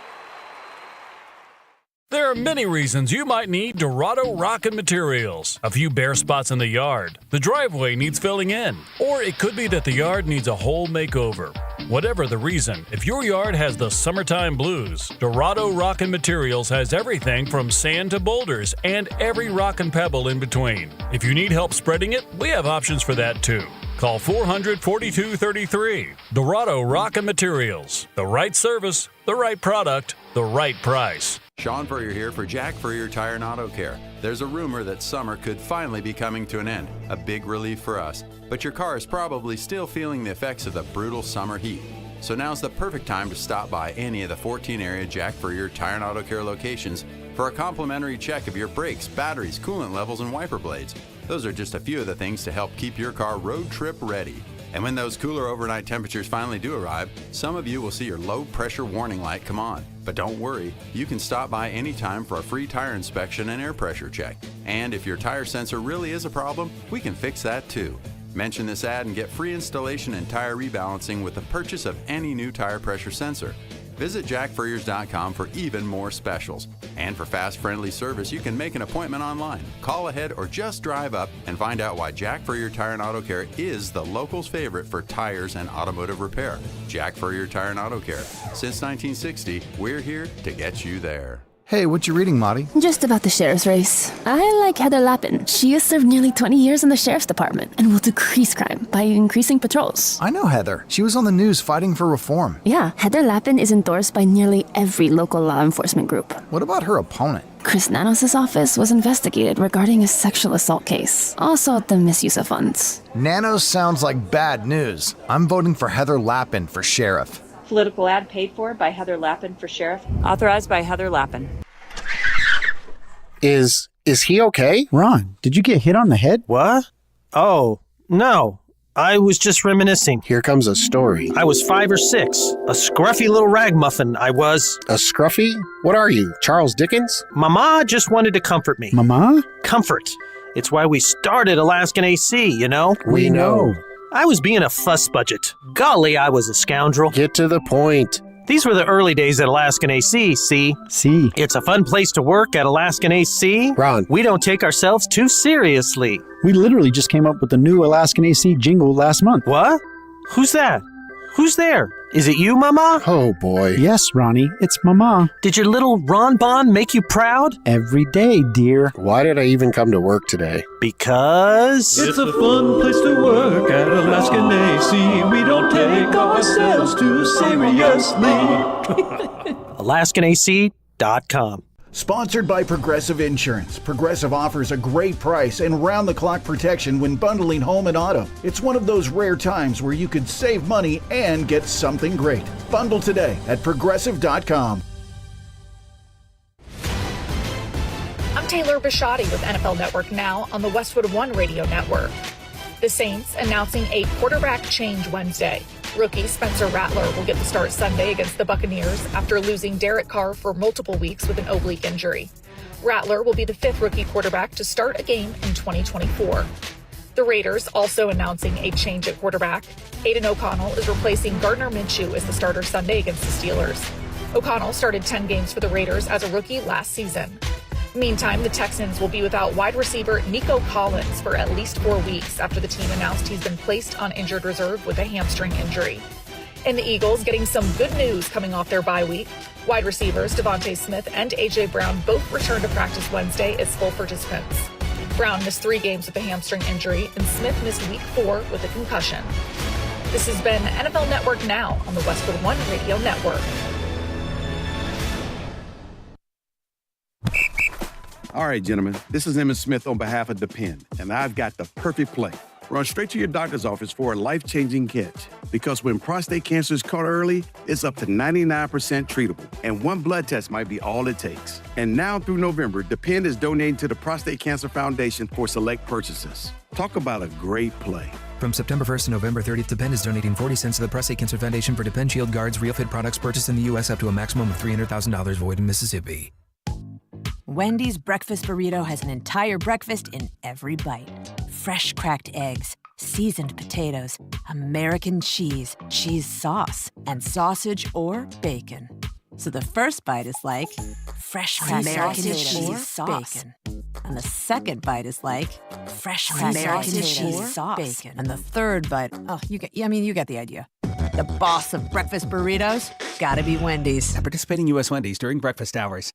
There are many reasons you might need Dorado Rockin' Materials. A few bare spots in the yard, the driveway needs filling in, or it could be that the yard needs a whole makeover. Whatever the reason, if your yard has the summertime blues, Dorado Rockin' Materials has everything from sand to boulders and every rock and pebble in between. If you need help spreading it, we have options for that too. Call 400-4233. Dorado Rockin' Materials. The right service, the right product, the right price. Sean Furrier here for Jack Furrier Tire and Auto Care. There's a rumor that summer could finally be coming to an end, a big relief for us. But your car is probably still feeling the effects of the brutal summer heat. So now's the perfect time to stop by any of the 14 area Jack Furrier Tire and Auto Care locations for a complimentary check of your brakes, batteries, coolant levels, and wiper blades. Those are just a few of the things to help keep your car road trip ready. And when those cooler overnight temperatures finally do arrive, some of you will see your low pressure warning light come on. But don't worry, you can stop by anytime for a free tire inspection and air pressure check. And if your tire sensor really is a problem, we can fix that too. Mention this ad and get free installation and tire rebalancing with the purchase of any new tire pressure sensor. Visit jackfurriers.com for even more specials. And for fast, friendly service, you can make an appointment online. Call ahead or just drive up and find out why Jack Furrier Tire and Auto Care is the locals' favorite for tires and automotive repair. Jack Furrier Tire and Auto Care. Since 1960, we're here to get you there. Hey, what you reading, Marty? Just about the sheriff's race. I like Heather Lappin. She has served nearly 20 years in the sheriff's department and will decrease crime by increasing patrols. I know Heather. She was on the news fighting for reform. Yeah, Heather Lappin is endorsed by nearly every local law enforcement group. What about her opponent? Chris Nanos' office was investigated regarding a sexual assault case. Also the misuse of funds. Nanos sounds like bad news. I'm voting for Heather Lappin for sheriff. Political ad paid for by Heather Lappin for sheriff. Authorized by Heather Lappin. Is he okay? Ron, did you get hit on the head? What? Oh, no. I was just reminiscing. Here comes a story. I was 5 or 6. A scruffy little ragamuffin, I was. A scruffy? What are you, Charles Dickens? Mama just wanted to comfort me. Mama? Comfort. It's why we started Alaskan AC, you know? We know. I was being a fuss budget. Golly, I was a scoundrel. Get to the point. These were the early days at Alaskan AC, see? See. It's a fun place to work at Alaskan AC. Ron. We don't take ourselves too seriously. We literally just came up with the new Alaskan AC jingle last month. What? Who's that? Who's there? Is it you, Mama? Oh, boy. Yes, Ronnie, it's Mama. Did your little Ron Bon make you proud? Every day, dear. Why did I even come to work today? Because... It's a fun place to work at Alaskan AC. We don't take ourselves too seriously. AlaskanAC.com. Sponsored by Progressive Insurance. Progressive offers a great price and round-the-clock protection when bundling home and auto. It's one of those rare times where you could save money and get something great. Bundle today at Progressive.com. I'm Taylor Bisciotti with NFL Network Now on the Westwood One Radio Network. The Saints announcing a quarterback change Wednesday. Rookie Spencer Rattler will get the start Sunday against the Buccaneers after losing Derek Carr for multiple weeks with an oblique injury. Rattler will be the fifth rookie quarterback to start a game in 2024. The Raiders also announcing a change at quarterback. Aiden O'Connell is replacing Gardner Minshew as the starter Sunday against the Steelers. O'Connell started 10 games for the Raiders as a rookie last season. Meantime, the Texans will be without wide receiver Nico Collins for at least 4 weeks after the team announced he's been placed on injured reserve with a hamstring injury. And the Eagles getting some good news coming off their bye week. Wide receivers Devontae Smith and A.J. Brown both returned to practice Wednesday as full participants. Brown missed 3 games with a hamstring injury, and Smith missed week 4 with a concussion. This has been NFL Network Now on the Westwood One Radio Network. All right, gentlemen, this is Emmett Smith on behalf of Depend, and I've got the perfect play. Run straight to your doctor's office for a life-changing catch. Because when prostate cancer is caught early, it's up to 99% treatable, and one blood test might be all it takes. And now through November, Depend is donating to the Prostate Cancer Foundation for select purchases. Talk about a great play. From September 1st to November 30th, Depend is donating 40 cents to the Prostate Cancer Foundation for Depend Shield Guards Real Fit products purchased in the U.S. up to a maximum of $300,000 void in Mississippi. Wendy's breakfast burrito has an entire breakfast in every bite. Fresh cracked eggs, seasoned potatoes, American cheese, cheese sauce, and sausage or bacon. So the first bite is like fresh cracked American cheese sauce. Bacon. And the second bite is like fresh cracked American cheese sauce. Bacon. And the third bite, you get the idea. The boss of breakfast burritos, gotta be Wendy's. At participating U.S. Wendy's during breakfast hours.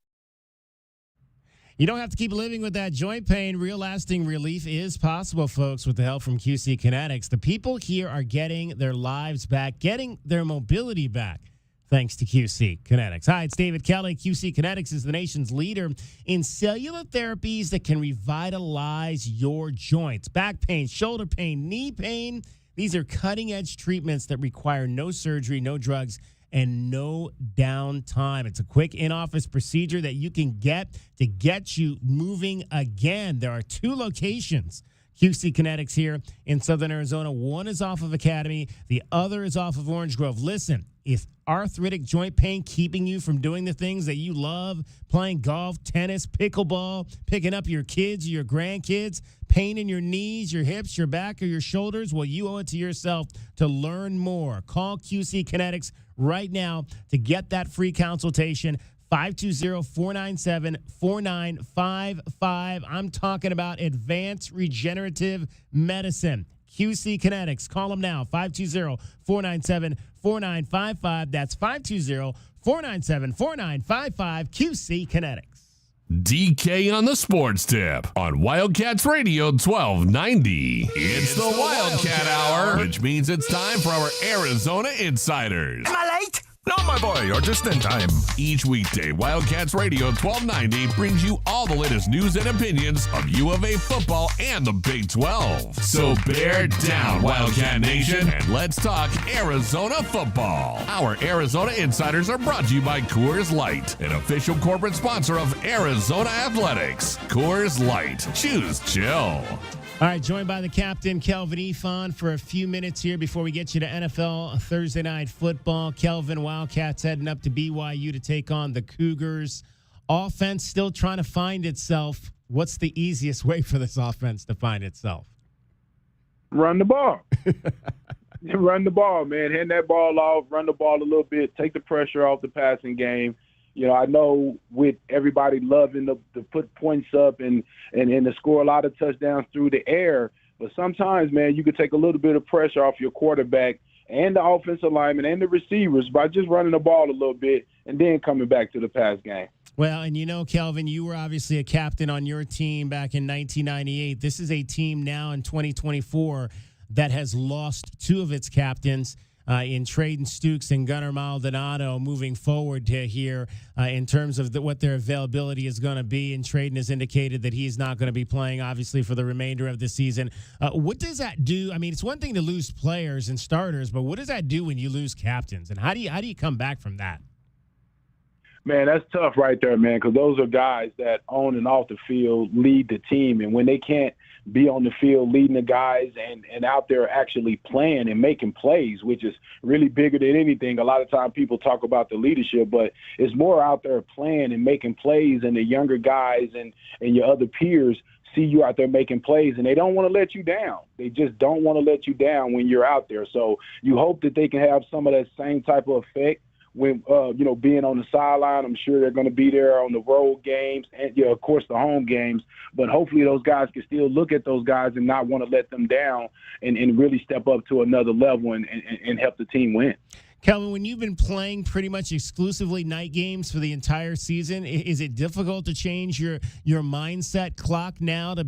You don't have to keep living with that joint pain. Real lasting relief is possible, folks, with the help from QC Kinetics. The people here are getting their lives back, getting their mobility back, thanks to QC Kinetics. Hi, it's David Kelly. QC Kinetics is the nation's leader in cellular therapies that can revitalize your joints. Back pain, shoulder pain, knee pain. These are cutting-edge treatments that require no surgery, no drugs, and no downtime. It's a quick in-office procedure that you can get to get you moving again. There are 2 locations. QC Kinetics here in Southern Arizona. One is off of Academy. The other is off of Orange Grove. Listen, if arthritic joint pain keeping you from doing the things that you love, playing golf, tennis, pickleball, picking up your kids or your grandkids, pain in your knees, your hips, your back, or your shoulders, well, you owe it to yourself to learn more. Call QC Kinetics right now to get that free consultation. 520-497-4955. I'm talking about advanced regenerative medicine. QC Kinetics. Call them now. 520-497-4955. That's 520-497-4955. QC Kinetics. DK on the Sports Tip on Wildcats Radio 1290. It's the Wildcat Hour, which means it's time for our Arizona Insiders. Am I late? No, my boy, you're just in time. Each weekday, Wildcats Radio 1290 brings you all the latest news and opinions of U of A football and the Big 12. So bear down, Wildcat Nation, and let's talk Arizona football. Our Arizona Insiders are brought to you by Coors Light, an official corporate sponsor of Arizona Athletics. Coors Light. Choose chill. All right, joined by the captain, Kelvin Ifan, for a few minutes here before we get you to NFL Thursday Night Football. Kelvin, Wildcats heading up to BYU to take on the Cougars. Offense still trying to find itself. What's the easiest way for this offense to find itself? Run the ball. Run the ball, man. Hand that ball off, run the ball a little bit, take the pressure off the passing game. You know, I know with everybody loving to put points up and to score a lot of touchdowns through the air, but sometimes, man, you could take a little bit of pressure off your quarterback and the offensive lineman and the receivers by just running the ball a little bit and then coming back to the pass game. Well, and you know, Kelvin, you were obviously a captain on your team back in 1998. This is a team now in 2024 that has lost two of its captains in Trayden Stukes and Gunnar Maldonado moving forward to here in terms of what their availability is going to be. And Trayden has indicated that he's not going to be playing, obviously, for the remainder of the season. What does that do? I mean, it's one thing to lose players and starters, but what does that do when you lose captains? And how do you come back from that? Man, that's tough right there, man, because those are guys that on and off the field lead the team. And when they can't be on the field leading the guys and out there actually playing and making plays, which is really bigger than anything. A lot of times people talk about the leadership, but it's more out there playing and making plays, and the younger guys and your other peers see you out there making plays, and they don't want to let you down. They just don't want to let you down when you're out there. So you hope that they can have some of that same type of effect when, being on the sideline. I'm sure they're going to be there on the road games and, of course, the home games. But hopefully those guys can still look at those guys and not want to let them down and really step up to another level and help the team win. Kelvin, when you've been playing pretty much exclusively night games for the entire season, is it difficult to change your mindset clock now to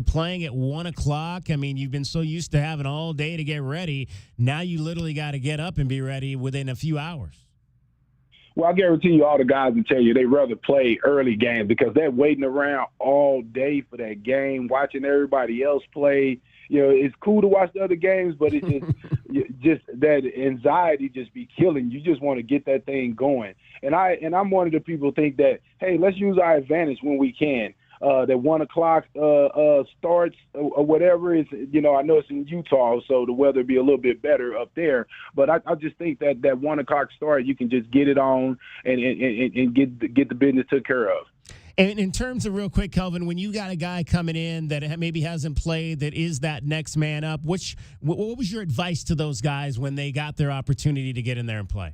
playing at 1 o'clock? I mean, you've been so used to having all day to get ready. Now you literally got to get up and be ready within a few hours. Well, I guarantee you all the guys will tell you they'd rather play early games because they're waiting around all day for that game, watching everybody else play. You know, it's cool to watch the other games, but it's just that anxiety just be killing. You just want to get that thing going. And I'm one of the people who think that, hey, let's use our advantage when we can. That 1 o'clock starts or whatever is, I know it's in Utah, so the weather be a little bit better up there. But I just think that 1 o'clock start, you can just get it on and get the business took care of. And in terms of real quick, Kelvin, when you got a guy coming in that maybe hasn't played, that is that next man up, what was your advice to those guys when they got their opportunity to get in there and play?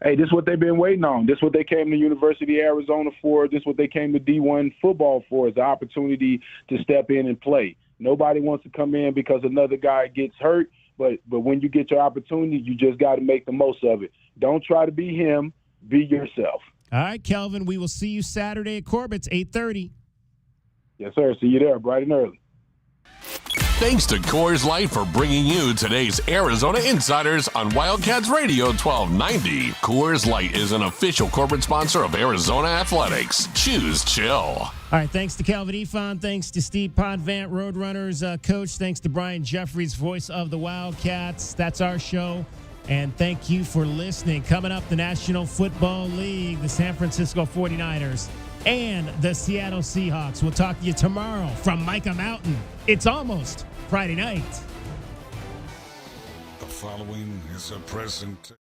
Hey, this is what they've been waiting on. This is what they came to University of Arizona for. This is what they came to D1 football for, is the opportunity to step in and play. Nobody wants to come in because another guy gets hurt, but when you get your opportunity, you just got to make the most of it. Don't try to be him. Be yourself. All right, Kelvin, we will see you Saturday at Corbett's, 8:30. Yes, sir. See you there bright and early. Thanks to Coors Light for bringing you today's Arizona Insiders on Wildcats Radio 1290. Coors Light is an official corporate sponsor of Arizona Athletics. Choose chill. All right, thanks to Calvin Efon. Thanks to Steve Podvant, Roadrunners coach. Thanks to Brian Jeffries, voice of the Wildcats. That's our show. And thank you for listening. Coming up, the National Football League, the San Francisco 49ers, and the Seattle Seahawks. We'll talk to you tomorrow from Micah Mountain. It's almost Friday night. The following is a present.